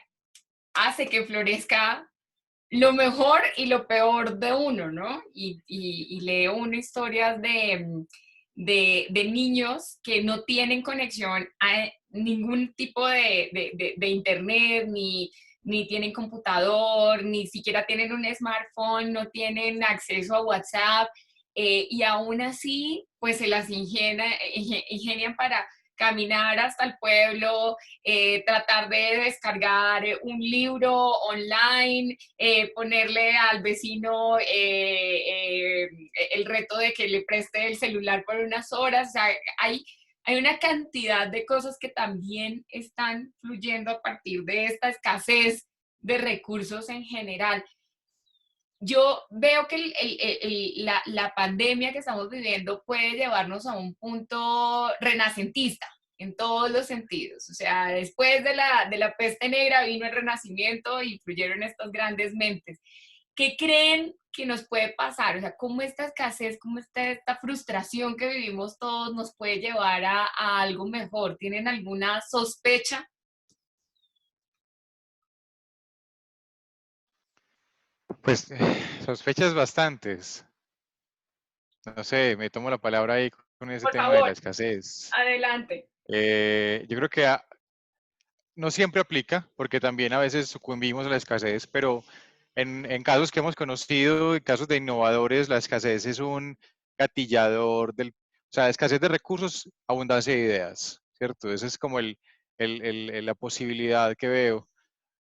hace que florezca lo mejor y lo peor de uno, ¿no? Y leo una historias de niños que no tienen conexión a ningún tipo de internet, ni tienen computador, ni siquiera tienen un smartphone, no tienen acceso a WhatsApp, y aún así, pues se las ingenian para caminar hasta el pueblo, tratar de descargar un libro online, ponerle al vecino el reto de que le preste el celular por unas horas. O sea, hay una cantidad de cosas que también están fluyendo a partir de esta escasez de recursos en general. Yo veo que la pandemia que estamos viviendo puede llevarnos a un punto renacentista en todos los sentidos. O sea, después de la peste negra vino el renacimiento y fluyeron estas grandes mentes. ¿Qué creen que nos puede pasar? O sea, ¿cómo esta escasez, cómo esta frustración que vivimos todos nos puede llevar a algo mejor? ¿Tienen alguna sospecha? Pues sospechas bastantes. No sé, me tomo la palabra ahí con ese Por tema de la favor, escasez. adelante. Yo creo que no siempre aplica, porque también a veces sucumbimos a la escasez, pero en casos que hemos conocido, en casos de innovadores, la escasez es un gatillador o sea, escasez de recursos, abundancia de ideas, ¿cierto? Esa es como la posibilidad que veo.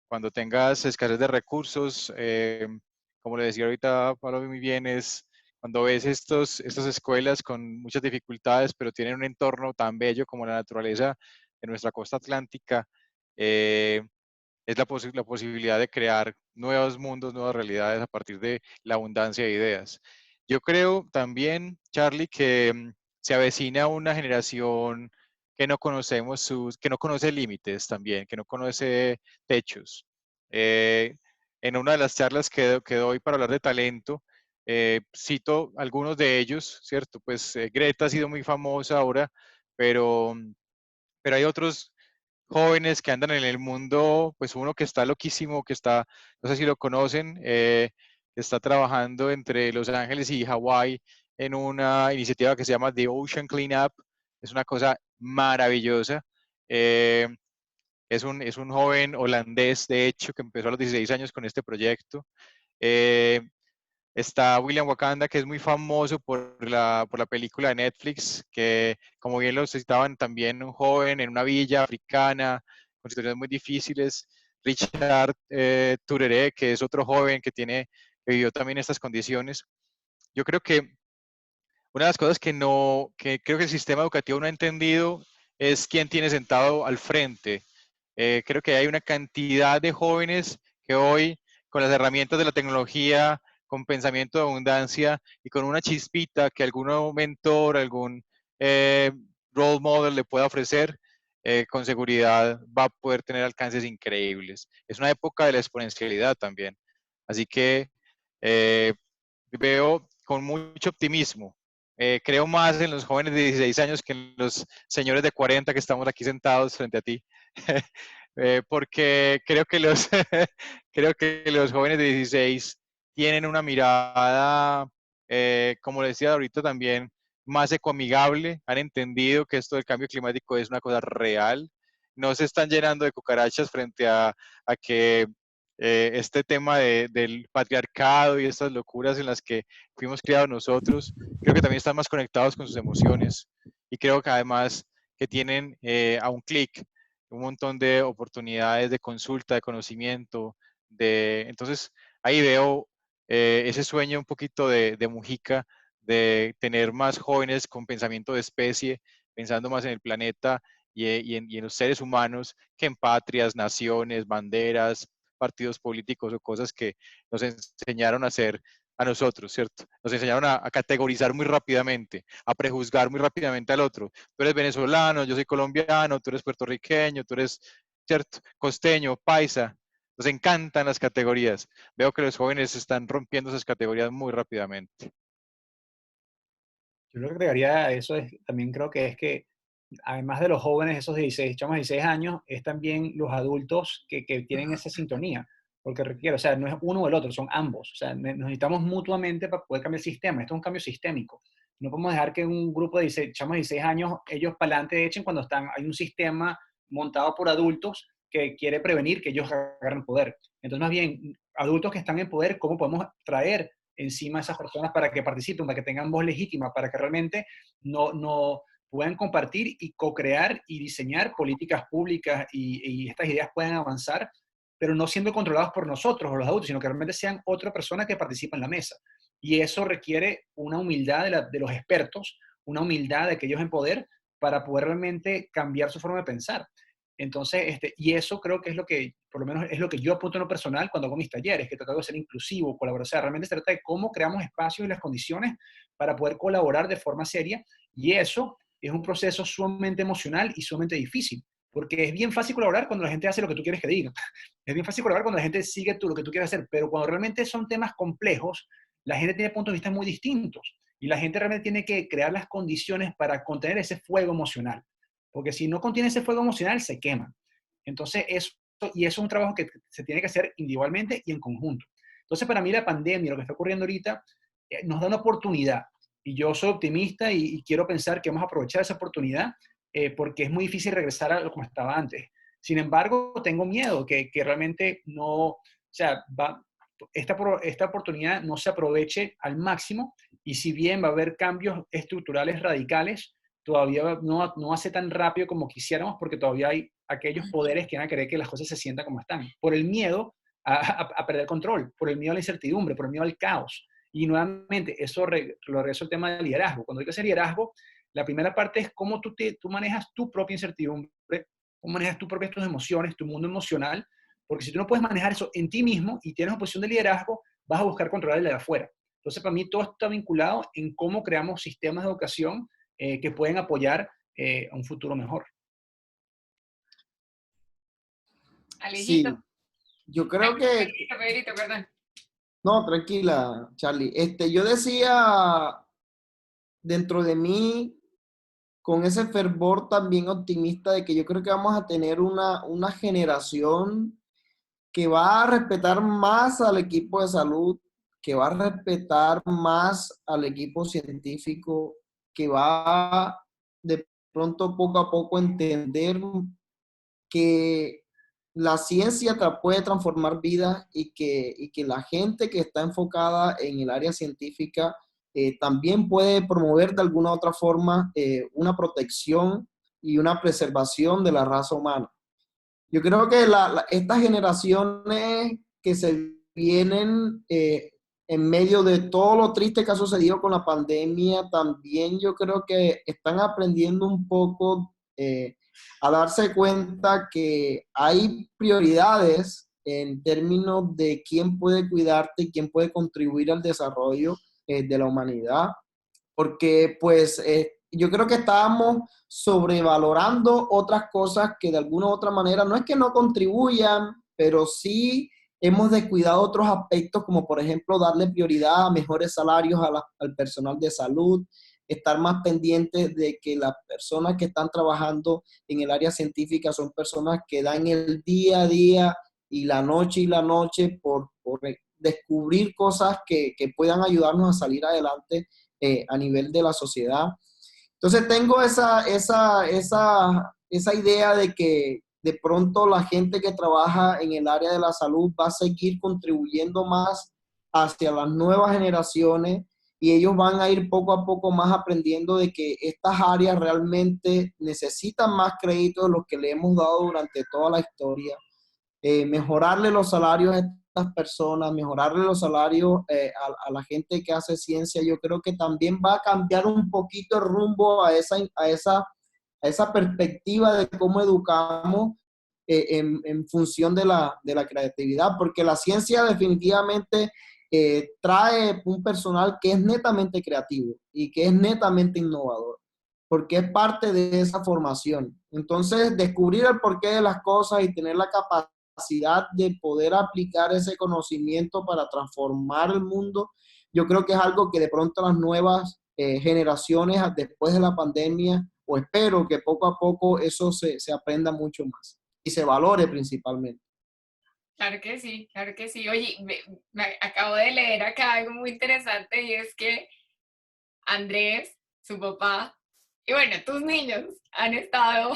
Cuando tengas escasez de recursos, como le decía ahorita Pablo muy bien, es cuando ves estas escuelas con muchas dificultades, pero tienen un entorno tan bello como la naturaleza de nuestra costa atlántica, eh, es la posibilidad de crear nuevos mundos, nuevas realidades a partir de la abundancia de ideas. Yo creo también, Charlie, que se avecina una generación que no conocemos que no conoce límites también, que no conoce techos. En una de las charlas que doy para hablar de talento, cito algunos de ellos, ¿cierto? Pues Greta ha sido muy famosa ahora, pero, pero hay otros jóvenes que andan en el mundo, pues uno que está loquísimo, que está, no sé si lo conocen, que está trabajando entre Los Ángeles y Hawái en una iniciativa que se llama The Ocean Cleanup. Es una cosa maravillosa. Eh, es un joven holandés, de hecho, que empezó a los 16 años con este proyecto. Eh, Está William Wakanda, que es muy famoso por la película de Netflix, que como bien lo citaban también, un joven en una villa africana, con situaciones muy difíciles. Richard Turere, que es otro joven que vivió también estas condiciones. Yo creo que una de las cosas que creo que el sistema educativo no ha entendido es quién tiene sentado al frente. Creo que hay una cantidad de jóvenes que hoy, con las herramientas de la tecnología, con pensamiento de abundancia y con una chispita que algún mentor, algún eh, role model le pueda ofrecer, con seguridad va a poder tener alcances increíbles. Es una época de la exponencialidad también. Así que eh, veo con mucho optimismo. Creo más en los jóvenes de 16 años que en los señores de 40 que estamos aquí sentados frente a ti. Porque creo que los jóvenes de 16 tienen una mirada, como decía ahorita también, más ecoamigable, han entendido que esto del cambio climático es una cosa real, no se están llenando de cucarachas frente a que este tema del patriarcado y estas locuras en las que fuimos criados nosotros, creo que también están más conectados con sus emociones y creo que además que tienen a un clic un montón de oportunidades de consulta, de conocimiento, entonces ahí veo ese sueño un poquito de Mujica, de tener más jóvenes con pensamiento de especie, pensando más en el planeta y en los seres humanos que en patrias, naciones, banderas, partidos políticos o cosas que nos enseñaron a hacer a nosotros, ¿cierto? Nos enseñaron a categorizar muy rápidamente, a prejuzgar muy rápidamente al otro. Tú eres venezolano, yo soy colombiano, tú eres puertorriqueño, tú eres, ¿cierto? Costeño, paisa. Nos encantan las categorías. Veo que los jóvenes están rompiendo esas categorías muy rápidamente. Yo lo que agregaría a eso es, también creo que es que además de los jóvenes, esos 16, chamos 16 años, es también los adultos que tienen esa sintonía, porque requiere, o sea, no es uno o el otro, son ambos, o sea, necesitamos mutuamente para poder cambiar el sistema, esto es un cambio sistémico. No podemos dejar que un grupo de 16, chamos de 16 años, ellos para adelante echen cuando hay un sistema montado por adultos que quiere prevenir que ellos agarren poder. Entonces, más bien, adultos que están en poder, ¿cómo podemos traer encima a esas personas para que participen, para que tengan voz legítima, para que realmente no puedan compartir y co-crear y diseñar políticas públicas y estas ideas puedan avanzar, pero no siendo controlados por nosotros o los adultos, sino que realmente sean otra persona que participa en la mesa. Y eso requiere una humildad de los expertos, una humildad de aquellos en poder para poder realmente cambiar su forma de pensar. Entonces, y eso creo que es lo que, por lo menos es lo que yo apunto en lo personal cuando hago mis talleres, que trato de ser inclusivo, colaborar. O sea, realmente se trata de cómo creamos espacios y las condiciones para poder colaborar de forma seria. Y eso es un proceso sumamente emocional y sumamente difícil, porque es bien fácil colaborar cuando la gente hace lo que tú quieres que diga. Es bien fácil colaborar cuando la gente sigue lo que tú quieres hacer, pero cuando realmente son temas complejos, la gente tiene puntos de vista muy distintos y la gente realmente tiene que crear las condiciones para contener ese fuego emocional, porque si no contiene ese fuego emocional, se quema. Entonces, y eso es un trabajo que se tiene que hacer individualmente y en conjunto. Entonces, para mí la pandemia, lo que está ocurriendo ahorita, nos da una oportunidad y yo soy optimista y quiero pensar que vamos a aprovechar esa oportunidad porque es muy difícil regresar a lo como estaba antes. Sin embargo, tengo miedo que realmente no, o sea, esta oportunidad no se aproveche al máximo y si bien va a haber cambios estructurales radicales, todavía no hace tan rápido como quisiéramos porque todavía hay aquellos poderes que van a querer que las cosas se sientan como están, por el miedo a perder control, por el miedo a la incertidumbre, por el miedo al caos. Y nuevamente, eso lo regreso al tema del liderazgo. Cuando hay que hacer liderazgo, la primera parte es cómo tú manejas tu propia incertidumbre, cómo manejas tus propias tus emociones, tu mundo emocional, porque si tú no puedes manejar eso en ti mismo y tienes una posición de liderazgo, vas a buscar controlar el de afuera. Entonces, para mí todo está vinculado en cómo creamos sistemas de educación que pueden apoyar a un futuro mejor. Alejito. Sí, yo creo que... Pedrito, perdón. No, tranquila, Charlie. Yo decía dentro de mí, con ese fervor también optimista de que yo creo que vamos a tener una generación que va a respetar más al equipo de salud, que va a respetar más al equipo científico, que va de pronto poco a poco entender que la ciencia puede transformar vidas y que la gente que está enfocada en el área científica también puede promover de alguna u otra forma una protección y una preservación de la raza humana. Yo creo que estas generaciones que se vienen en medio de todo lo triste que ha sucedido con la pandemia, también yo creo que están aprendiendo un poco a darse cuenta que hay prioridades en términos de quién puede cuidarte y quién puede contribuir al desarrollo de la humanidad, porque pues yo creo que estábamos sobrevalorando otras cosas que de alguna u otra manera no es que no contribuyan, pero sí hemos descuidado otros aspectos, como por ejemplo darle prioridad a mejores salarios al personal de salud, estar más pendientes de que las personas que están trabajando en el área científica son personas que dan el día a día y la noche por descubrir cosas que puedan ayudarnos a salir adelante a nivel de la sociedad. Entonces tengo esa idea de que de pronto la gente que trabaja en el área de la salud va a seguir contribuyendo más hacia las nuevas generaciones y ellos van a ir poco a poco más aprendiendo de que estas áreas realmente necesitan más crédito de los que le hemos dado durante toda la historia. Mejorarle los salarios a estas personas, mejorarle los salarios a la gente que hace ciencia, yo creo que también va a cambiar un poquito el rumbo a esa perspectiva de cómo educamos en función de la creatividad, porque la ciencia definitivamente trae un personal que es netamente creativo y que es netamente innovador, porque es parte de esa formación. Entonces, descubrir el porqué de las cosas y tener la capacidad de poder aplicar ese conocimiento para transformar el mundo, yo creo que es algo que de pronto las nuevas generaciones después de la pandemia, o espero que poco a poco eso se aprenda mucho más y se valore principalmente. Claro que sí, claro que sí. Oye, me acabo de leer acá algo muy interesante y es que Andrés, su papá, y bueno, tus niños han estado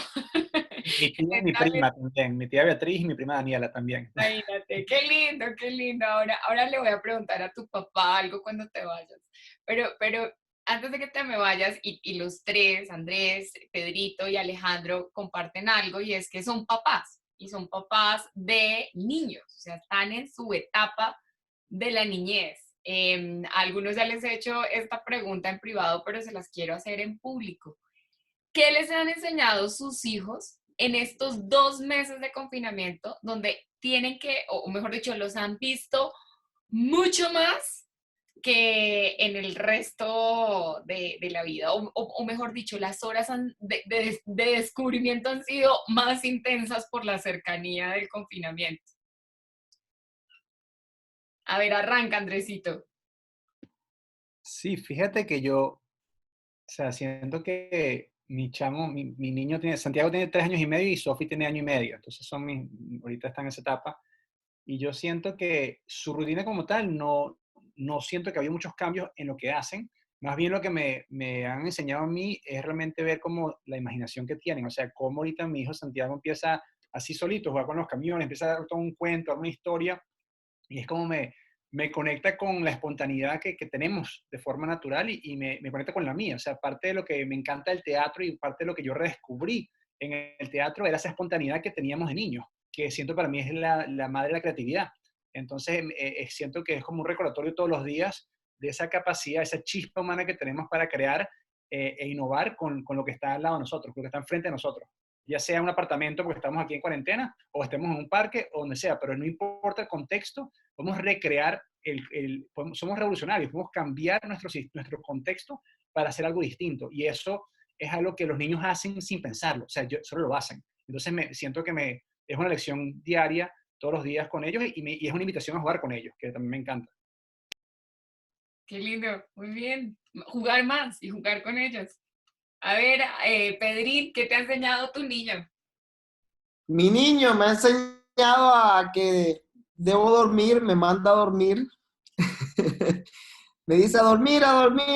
Mi tía y mi prima también, mi tía Beatriz y mi prima Daniela también. imagínate, qué lindo, qué lindo. Ahora le voy a preguntar a tu papá algo cuando te vayas. Pero antes de que te me vayas, y los tres, Andrés, Pedrito y Alejandro, comparten algo, y es que son papás, y son papás de niños, o sea, están en su etapa de la niñez. A algunos ya les he hecho esta pregunta en privado, pero se las quiero hacer en público. ¿Qué les han enseñado sus hijos en estos 2 meses de confinamiento donde tienen que, o mejor dicho, los han visto mucho más que en el resto de la vida? O mejor dicho, las horas de descubrimiento han sido más intensas por la cercanía del confinamiento. A ver, arranca, Andresito. Sí, fíjate que yo, o sea, siento que mi chamo, mi niño tiene, Santiago tiene 3 años y medio y Sofi tiene año y medio, entonces ahorita están en esa etapa, y yo siento que su rutina como tal, no siento que había muchos cambios en lo que hacen, más bien lo que me han enseñado a mí es realmente ver como la imaginación que tienen, o sea, cómo ahorita mi hijo Santiago empieza así solito, jugar con los camiones, empieza a dar todo un cuento, una historia, y es como me conecta con la espontaneidad que tenemos de forma natural y me conecta con la mía. O sea, parte de lo que me encanta del teatro y parte de lo que yo redescubrí en el teatro era esa espontaneidad que teníamos de niños, que siento para mí es la madre de la creatividad. Entonces, siento que es como un recordatorio todos los días de esa capacidad, esa chispa humana que tenemos para crear e innovar con lo que está al lado de nosotros, con lo que está enfrente de nosotros. Ya sea un apartamento porque estamos aquí en cuarentena, o estemos en un parque, o donde sea, pero no importa el contexto, podemos recrear, somos revolucionarios, podemos cambiar nuestro contexto para hacer algo distinto. Y eso es algo que los niños hacen sin pensarlo, o sea, solo lo hacen. Entonces siento que es una lección diaria, todos los días con ellos, y es una invitación a jugar con ellos, que también me encanta. Qué lindo, muy bien. Jugar más y jugar con ellos. A ver, Pedrín, ¿qué te ha enseñado tu niño? Mi niño me ha enseñado a que debo dormir, me manda a dormir. Me dice a dormir,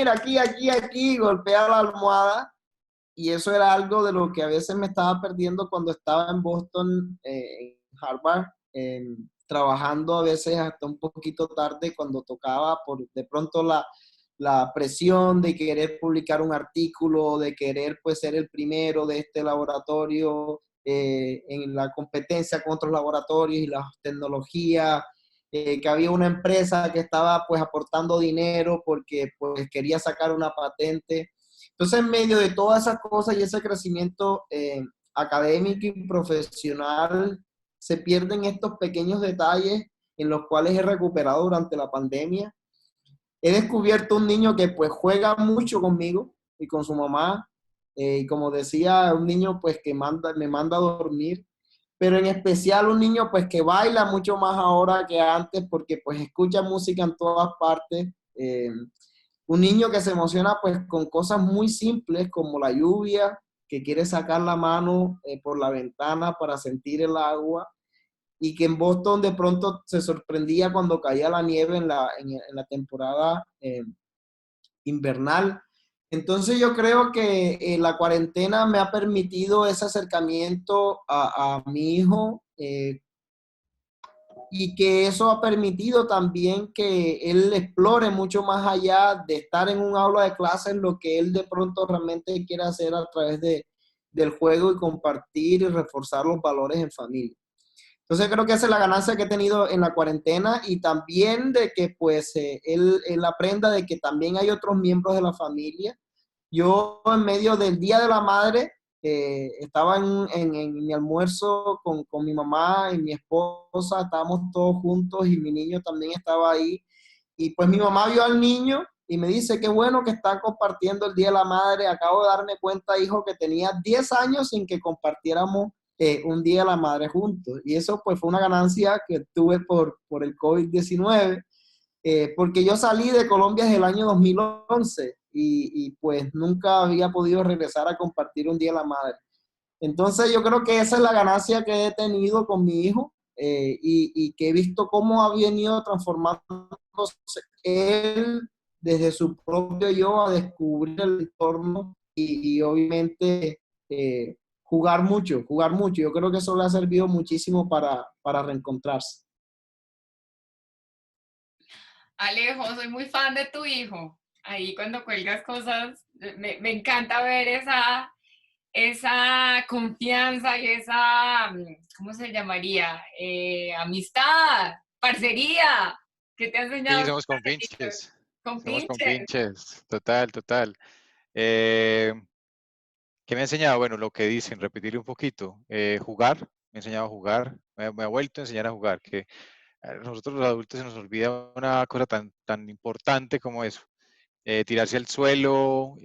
aquí, aquí, aquí, golpea la almohada. Y eso era algo de lo que a veces me estaba perdiendo cuando estaba en Boston, en Harvard, trabajando a veces hasta un poquito tarde cuando tocaba por de pronto la presión de querer publicar un artículo, de querer pues ser el primero de este laboratorio en la competencia con otros laboratorios y las tecnologías, que había una empresa que estaba pues aportando dinero porque pues quería sacar una patente. Entonces, en medio de todas esas cosas y ese crecimiento académico y profesional, se pierden estos pequeños detalles en los cuales he recuperado durante la pandemia. He descubierto un niño que pues juega mucho conmigo y con su mamá, y como decía, un niño pues que me manda a dormir, pero en especial un niño pues que baila mucho más ahora que antes porque pues escucha música en todas partes. Un niño que se emociona pues con cosas muy simples como la lluvia, que quiere sacar la mano por la ventana para sentir el agua, y que en Boston de pronto se sorprendía cuando caía la nieve en la temporada invernal. Entonces yo creo que la cuarentena me ha permitido ese acercamiento a mi hijo, y que eso ha permitido también que él explore mucho más allá de estar en un aula de clases, lo que él de pronto realmente quiere hacer a través del juego y compartir y reforzar los valores en familia. Entonces creo que esa es la ganancia que he tenido en la cuarentena, y también de que pues él aprenda de que también hay otros miembros de la familia. Yo en medio del Día de la Madre estaba en mi almuerzo con mi mamá y mi esposa, estábamos todos juntos y mi niño también estaba ahí. Y pues mi mamá vio al niño y me dice, qué bueno que están compartiendo el Día de la Madre. Acabo de darme cuenta, hijo, que tenía 10 años sin que compartiéramos un Día de la Madre juntos. Y eso pues fue una ganancia que tuve por el COVID-19, porque yo salí de Colombia desde el año 2011 y pues nunca había podido regresar a compartir un Día de la Madre. Entonces yo creo que esa es la ganancia que he tenido con mi hijo, y que he visto cómo ha venido transformándose él desde su propio yo a descubrir el entorno y obviamente jugar mucho, jugar mucho. Yo creo que eso le ha servido muchísimo para reencontrarse. Alejo, soy muy fan de tu hijo. Ahí cuando cuelgas cosas, me encanta ver esa confianza y esa, ¿cómo se llamaría? Amistad, parcería, que te ha Sí, enseñado somos con compinches. con Somos pinches. compinches. Total, total. Eh, ¿Qué me ha enseñado? Bueno, lo que dicen, repetirle un poquito. Jugar, me ha enseñado a jugar. Me ha vuelto a enseñar a jugar. Que a nosotros los adultos se nos olvida una cosa tan importante como eso. Tirarse al suelo,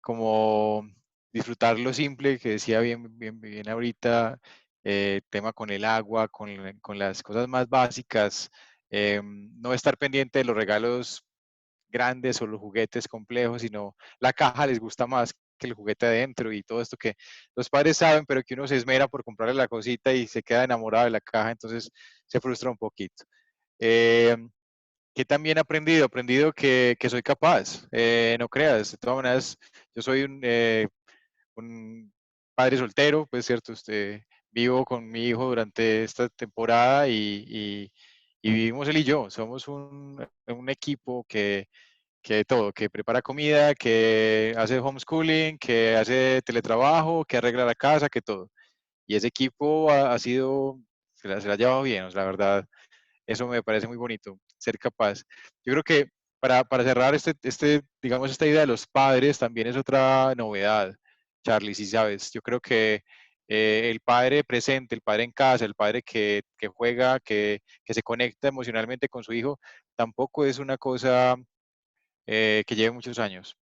como disfrutar lo simple, que decía bien ahorita, tema con el agua, con las cosas más básicas, no estar pendiente de los regalos grandes o los juguetes complejos, sino la caja les gusta más que el juguete adentro y todo esto que los padres saben, pero que uno se esmera por comprarle la cosita y se queda enamorado de la caja, entonces se frustra un poquito. Eh, que también he aprendido que soy capaz, no creas, de todas maneras, yo soy un padre soltero, pues cierto, vivo con mi hijo durante esta temporada y vivimos él y yo, somos un equipo que todo, que prepara comida, que hace homeschooling, que hace teletrabajo, que arregla la casa, que todo. Y ese equipo ha sido, se la ha llevado bien, o sea, la verdad, eso me parece muy bonito, ser capaz. Yo creo que para cerrar digamos, esta idea de los padres también es otra novedad, Charlie, si sabes. Yo creo que el padre presente, el padre en casa, el padre que juega, que se conecta emocionalmente con su hijo, tampoco es una cosa que lleve muchos años.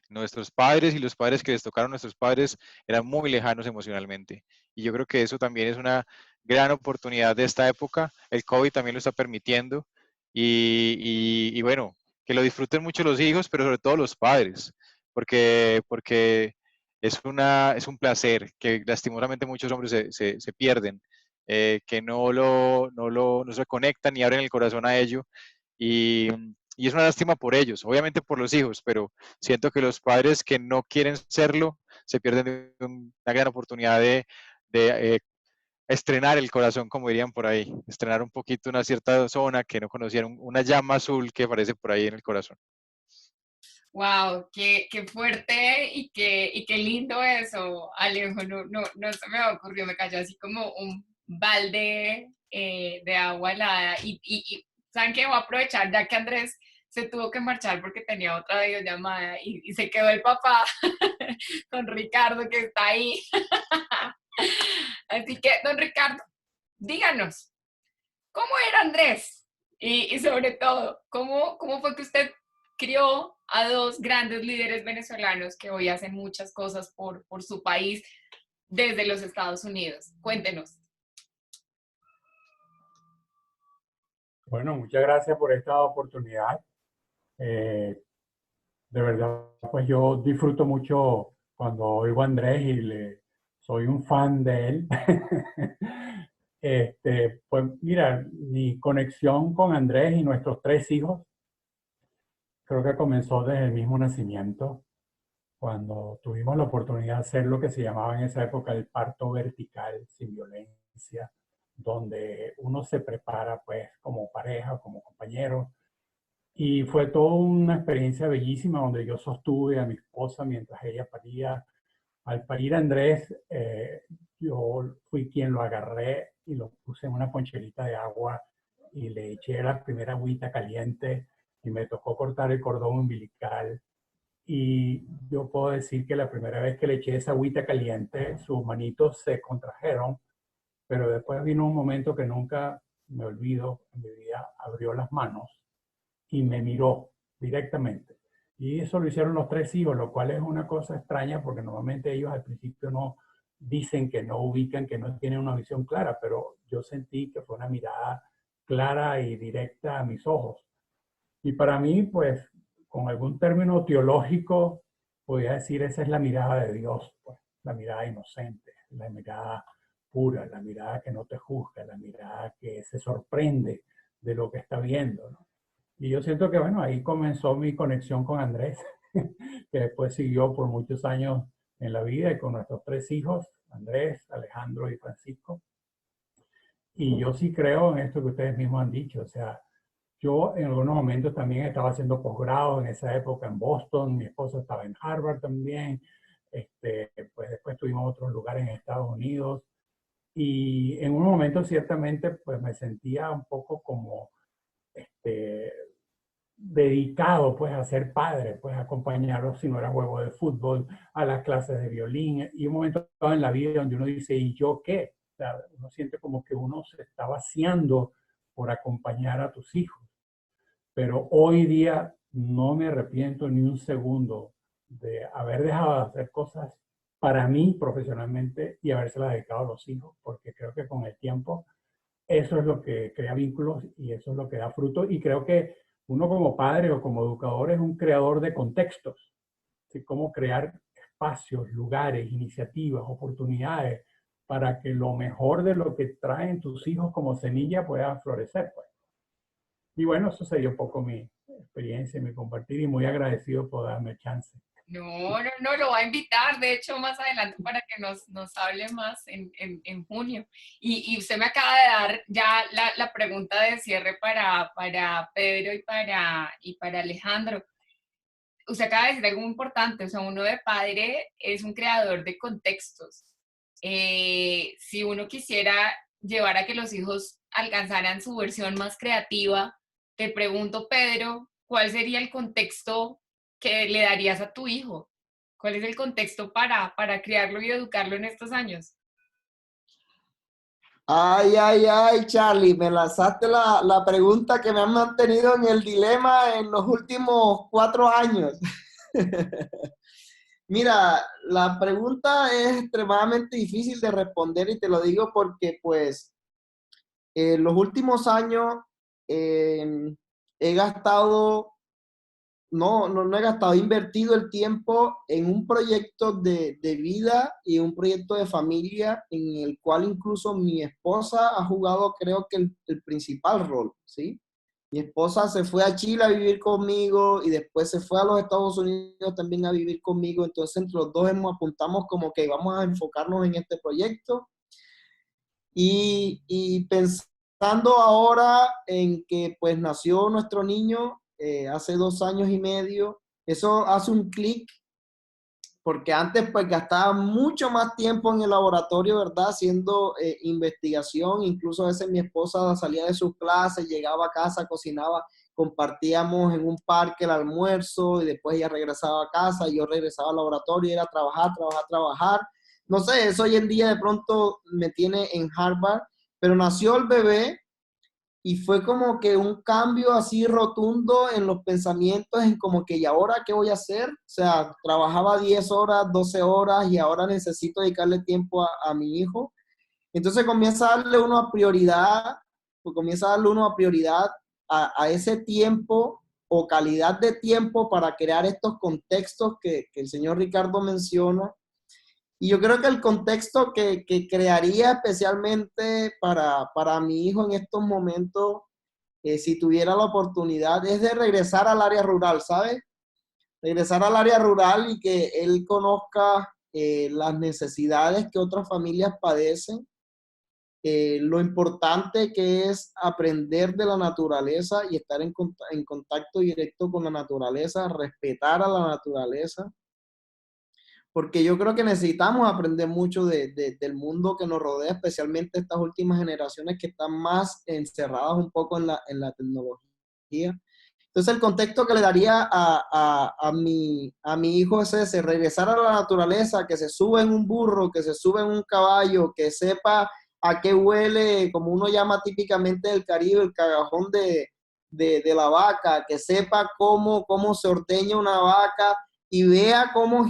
Nuestros padres y los padres que les tocaron a nuestros padres eran muy lejanos emocionalmente. Y yo creo que eso también es una gran oportunidad de esta época. El COVID también lo está permitiendo. Y bueno, que lo disfruten mucho los hijos, pero sobre todo los padres, porque es un placer que lastimosamente muchos hombres se pierden, que no se conectan ni abren el corazón a ello. Y es una lástima por ellos, obviamente por los hijos, pero siento que los padres que no quieren serlo se pierden de una gran oportunidad de estrenar el corazón, como dirían por ahí, estrenar un poquito una cierta zona que no conocieron, una llama azul que aparece por ahí en el corazón. Wow, qué fuerte y qué lindo eso, Alejo. No se me ocurrió, me cayó así como un balde de agua helada. ¿Saben qué? Voy a aprovechar ya que Andrés se tuvo que marchar porque tenía otra videollamada y se quedó el papá con Ricardo que está ahí. Así que, don Ricardo, díganos, ¿cómo era Andrés? Y sobre todo, ¿cómo fue que usted crió a dos grandes líderes venezolanos que hoy hacen muchas cosas por su país desde los Estados Unidos? Cuéntenos. Bueno, muchas gracias por esta oportunidad. De verdad, pues yo disfruto mucho cuando oigo a Andrés y soy un fan de él. Pues mira, mi conexión con Andrés y nuestros tres hijos creo que comenzó desde el mismo nacimiento, cuando tuvimos la oportunidad de hacer lo que se llamaba en esa época el parto vertical sin violencia, donde uno se prepara pues como pareja, como compañero. Y fue toda una experiencia bellísima donde yo sostuve a mi esposa mientras ella paría. Al parir a Andrés, yo fui quien lo agarré y lo puse en una poncherita de agua y le eché la primera agüita caliente y me tocó cortar el cordón umbilical. Y yo puedo decir que la primera vez que le eché esa agüita caliente, sus manitos se contrajeron, pero después vino un momento que nunca me olvido en mi vida, abrió las manos y me miró directamente. Y eso lo hicieron los tres hijos, lo cual es una cosa extraña porque normalmente ellos al principio no dicen que no ubican, que no tienen una visión clara, pero yo sentí que fue una mirada clara y directa a mis ojos. Y para mí, pues, con algún término teológico, podría decir esa es la mirada de Dios, pues, la mirada inocente, la mirada pura, la mirada que no te juzga, la mirada que se sorprende de lo que está viendo, ¿no? Y yo siento que, bueno, ahí comenzó mi conexión con Andrés, que después siguió por muchos años en la vida y con nuestros tres hijos, Andrés, Alejandro y Francisco. Y yo sí creo en esto que ustedes mismos han dicho, o sea, yo en algunos momentos también estaba haciendo posgrado en esa época en Boston, mi esposa estaba en Harvard también, pues después tuvimos otros lugares en Estados Unidos y en un momento ciertamente pues me sentía un poco como dedicado pues a ser padre, pues a acompañarlos si no era juego de fútbol, a las clases de violín y un momento en la vida donde uno dice ¿y yo qué? O sea, uno siente como que uno se está vaciando por acompañar a tus hijos. Pero hoy día no me arrepiento ni un segundo de haber dejado de hacer cosas para mí profesionalmente y habérselas dedicado a los hijos, porque creo que con el tiempo eso es lo que crea vínculos y eso es lo que da fruto. Y creo que uno como padre o como educador es un creador de contextos, ¿sí? Cómo crear espacios, lugares, iniciativas, oportunidades para que lo mejor de lo que traen tus hijos como semilla pueda florecer, pues. Y bueno, eso sería un poco mi experiencia, mi compartir y muy agradecido por darme chance. No, lo va a invitar, de hecho, más adelante para que nos hable más en junio. Y usted me acaba de dar ya la pregunta de cierre para Pedro y para Alejandro. Usted acaba de decir algo muy importante, o sea, uno de padre es un creador de contextos. Si uno quisiera llevar a que los hijos alcanzaran su versión más creativa, te pregunto, Pedro, ¿cuál sería el contexto que le darías a tu hijo? ¿Cuál es el contexto para criarlo y educarlo en estos años? Ay, Charlie, me lanzaste la pregunta que me han mantenido en el dilema en los últimos 4 años. Mira, la pregunta es extremadamente difícil de responder y te lo digo porque pues en los últimos años he gastado, no he gastado, he invertido el tiempo en un proyecto de vida y un proyecto de familia en el cual incluso mi esposa ha jugado creo que el principal rol, ¿sí? Mi esposa se fue a Chile a vivir conmigo y después se fue a los Estados Unidos también a vivir conmigo. Entonces, entre los dos apuntamos como que vamos a enfocarnos en este proyecto. Y pensando ahora en que pues nació nuestro niño hace 2 años y medio, eso hace un clic porque antes pues gastaba mucho más tiempo en el laboratorio, ¿verdad? Haciendo investigación, incluso a veces mi esposa salía de sus clases, llegaba a casa, cocinaba, compartíamos en un parque el almuerzo y después ella regresaba a casa y yo regresaba al laboratorio y era trabajar, trabajar, trabajar. No sé, eso hoy en día de pronto me tiene en Harvard, pero nació el bebé y fue como que un cambio así rotundo en los pensamientos, en como que, ¿y ahora qué voy a hacer? O sea, trabajaba 10 horas, 12 horas y ahora necesito dedicarle tiempo a mi hijo. Entonces comienza a darle uno a prioridad a ese tiempo o calidad de tiempo para crear estos contextos que el señor Ricardo menciona. Y yo creo que el contexto que crearía especialmente para mi hijo en estos momentos, si tuviera la oportunidad, es de regresar al área rural, ¿sabes? Regresar al área rural y que él conozca las necesidades que otras familias padecen, lo importante que es aprender de la naturaleza y estar en contacto directo con la naturaleza, respetar a la naturaleza, porque yo creo que necesitamos aprender mucho del mundo que nos rodea, especialmente estas últimas generaciones que están más encerradas un poco en la tecnología. Entonces el contexto que le daría a mi hijo es ese: regresar a la naturaleza, que se sube en un burro, que se sube en un caballo, que sepa a qué huele, como uno llama típicamente del Caribe, el cagajón de la vaca, que sepa cómo se ordeña una vaca y vea cómo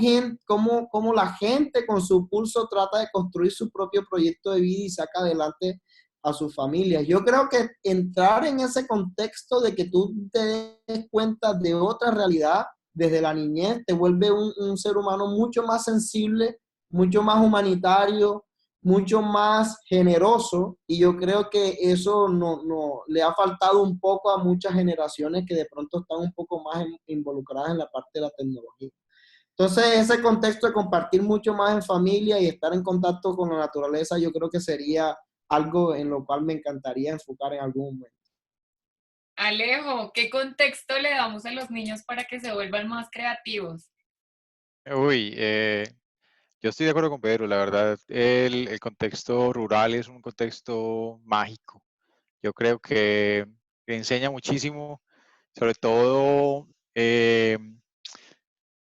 la gente con su pulso trata de construir su propio proyecto de vida y saca adelante a sus familias. Yo creo que entrar en ese contexto de que tú te des cuenta de otra realidad desde la niñez te vuelve un ser humano mucho más sensible, mucho más humanitario, mucho más generoso, y yo creo que eso no le ha faltado un poco a muchas generaciones que de pronto están un poco más involucradas en la parte de la tecnología. Entonces, ese contexto de compartir mucho más en familia y estar en contacto con la naturaleza, yo creo que sería algo en lo cual me encantaría enfocar en algún momento. Alejo, ¿qué contexto le damos a los niños para que se vuelvan más creativos? Uy, yo estoy de acuerdo con Pedro, la verdad, el contexto rural es un contexto mágico. Yo creo que enseña muchísimo, sobre todo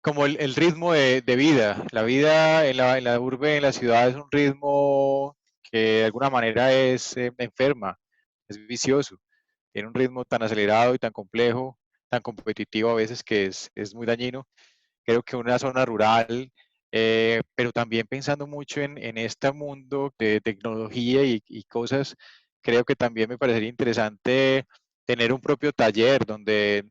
como el ritmo de vida. La vida en la urbe, en la ciudad, es un ritmo que de alguna manera es enferma, es vicioso. Tiene un ritmo tan acelerado y tan complejo, tan competitivo a veces que es muy dañino. Creo que una zona rural, pero también pensando mucho en este mundo de tecnología y cosas, creo que también me parecería interesante tener un propio taller donde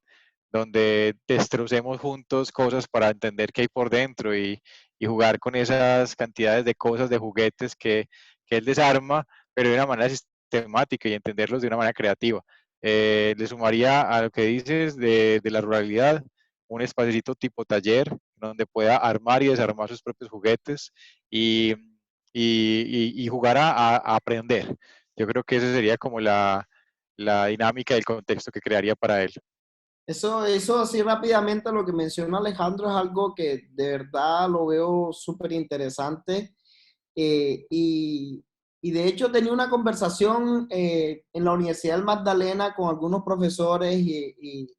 destrocemos juntos cosas para entender qué hay por dentro y jugar con esas cantidades de cosas, de juguetes que él desarma, pero de una manera sistemática y entenderlos de una manera creativa. Le sumaría a lo que dices de la ruralidad un espacito tipo taller donde pueda armar y desarmar sus propios juguetes y, y jugar a aprender. Yo creo que esa sería como la dinámica del contexto que crearía para él. Eso así rápidamente lo que menciona Alejandro es algo que de verdad lo veo súper interesante. eh, y, y de hecho tenía una conversación en la Universidad del Magdalena con algunos profesores y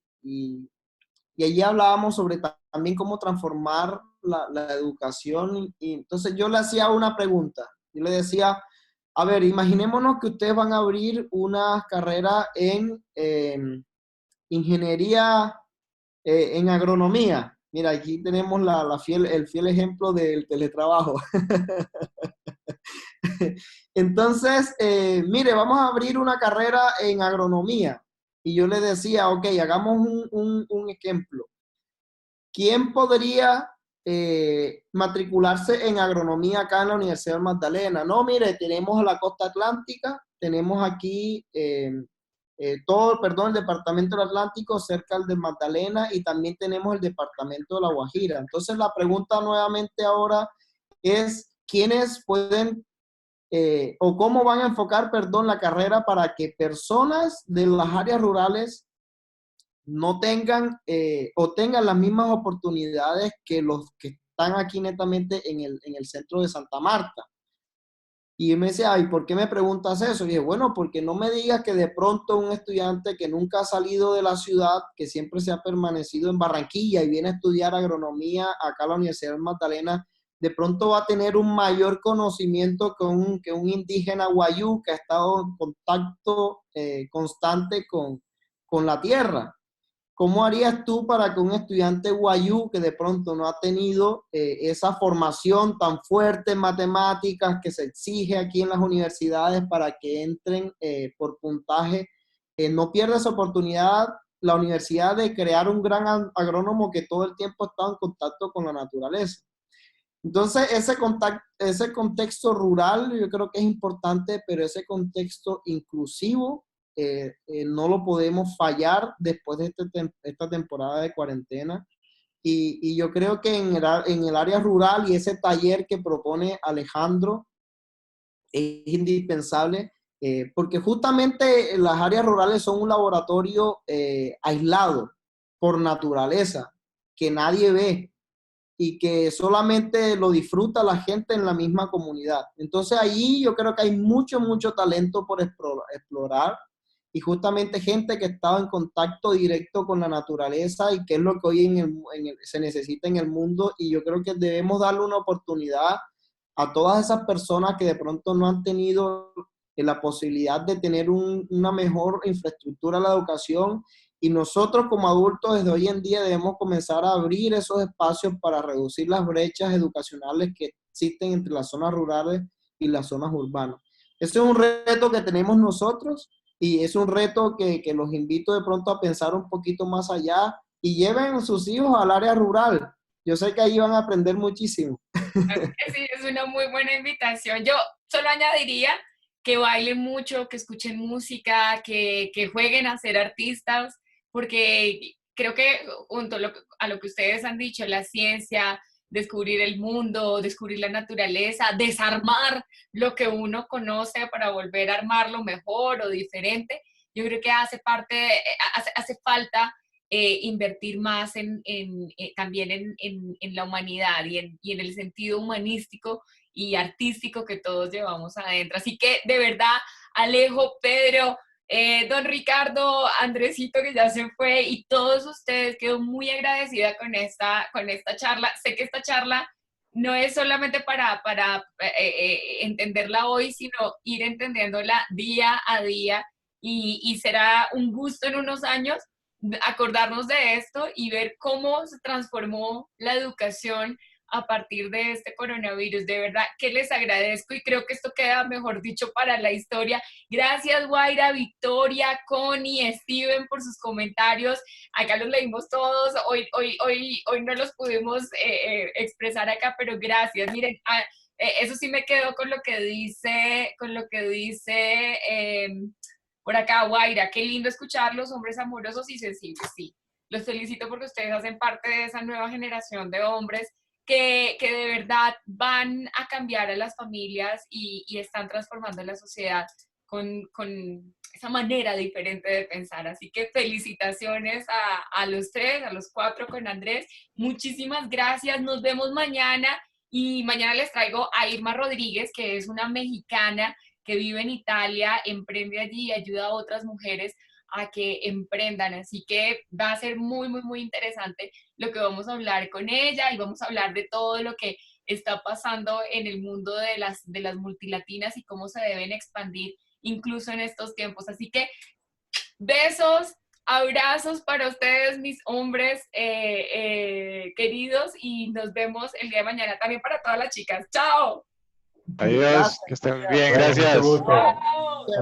allí hablábamos sobre también cómo transformar la educación. Y entonces yo le hacía una pregunta. Yo le decía, a ver, imaginémonos que ustedes van a abrir una carrera en ingeniería, en agronomía. Mira, aquí tenemos el fiel ejemplo del teletrabajo. Entonces, mire, vamos a abrir una carrera en agronomía. Y yo le decía, ok, hagamos un ejemplo. ¿Quién podría matricularse en agronomía acá en la Universidad de Magdalena? No, mire, tenemos la costa atlántica, tenemos aquí el departamento del Atlántico cerca del de Magdalena y también tenemos el departamento de La Guajira. Entonces la pregunta nuevamente ahora es, ¿quiénes pueden o cómo van a enfocar, perdón, la carrera para que personas de las áreas rurales no tengan o tengan las mismas oportunidades que los que están aquí netamente en el centro de Santa Marta? Y me decía, ay, ¿por qué me preguntas eso? Y dije, bueno, porque no me digas que de pronto un estudiante que nunca ha salido de la ciudad, que siempre se ha permanecido en Barranquilla y viene a estudiar agronomía acá a la Universidad de Magdalena, de pronto va a tener un mayor conocimiento que un indígena guayú que ha estado en contacto constante con la tierra. ¿Cómo harías tú para que un estudiante guayú que de pronto no ha tenido esa formación tan fuerte en matemáticas que se exige aquí en las universidades para que entren por puntaje, no pierda esa oportunidad la universidad de crear un gran agrónomo que todo el tiempo ha estado en contacto con la naturaleza? Entonces, ese contexto rural yo creo que es importante, pero ese contexto inclusivo no lo podemos fallar después de esta temporada de cuarentena. Y yo creo que en el área rural y ese taller que propone Alejandro es indispensable, porque justamente las áreas rurales son un laboratorio aislado por naturaleza, que nadie ve y que solamente lo disfruta la gente en la misma comunidad. Entonces allí yo creo que hay mucho, mucho talento por explorar, y justamente gente que estaba en contacto directo con la naturaleza y que es lo que hoy se necesita en el mundo, y yo creo que debemos darle una oportunidad a todas esas personas que de pronto no han tenido la posibilidad de tener una mejor infraestructura a la educación, y nosotros como adultos desde hoy en día debemos comenzar a abrir esos espacios para reducir las brechas educacionales que existen entre las zonas rurales y las zonas urbanas. Ese es un reto que tenemos nosotros, y es un reto que los invito de pronto a pensar un poquito más allá y lleven a sus hijos al área rural. Yo sé que ahí van a aprender muchísimo. Sí, es una muy buena invitación. Yo solo añadiría que bailen mucho, que escuchen música, que jueguen a ser artistas, porque creo que junto a lo que ustedes han dicho, la ciencia, descubrir el mundo, descubrir la naturaleza, desarmar lo que uno conoce para volver a armarlo mejor o diferente, yo creo que hace falta invertir más también en la humanidad y en el sentido humanístico y artístico que todos llevamos adentro. Así que de verdad, Alejo, Pedro, don Ricardo, Andresito que ya se fue, y todos ustedes, quedo muy agradecida con esta charla. Sé que esta charla no es solamente para entenderla hoy, sino ir entendiéndola día a día, y será un gusto en unos años acordarnos de esto y ver cómo se transformó la educación a partir de este coronavirus. De verdad que les agradezco, y creo que esto queda, mejor dicho, para la historia. Gracias, Guaira, Victoria, Connie, Steven, por sus comentarios. Acá los leímos todos. Hoy no los pudimos expresar acá, pero gracias. Miren, eso sí me quedo con lo que dice, por acá, Guaira. Qué lindo escuchar los hombres amorosos y sensibles. Sí, los felicito porque ustedes hacen parte de esa nueva generación de hombres que de verdad van a cambiar a las familias y están transformando la sociedad con esa manera diferente de pensar. Así que felicitaciones a los tres, a los cuatro con Andrés. Muchísimas gracias. Nos vemos mañana, y mañana les traigo a Irma Rodríguez, que es una mexicana que vive en Italia, emprende allí y ayuda a otras mujeres a que emprendan. Así que va a ser muy, muy, muy interesante lo que vamos a hablar con ella, y vamos a hablar de todo lo que está pasando en el mundo de las multilatinas y cómo se deben expandir incluso en estos tiempos. Así que besos, abrazos para ustedes, mis hombres queridos, y nos vemos el día de mañana también para todas las chicas. ¡Chao! Adiós, Gracias. que estén bien, Bueno, mucho gracias. gusto. ¡Chao!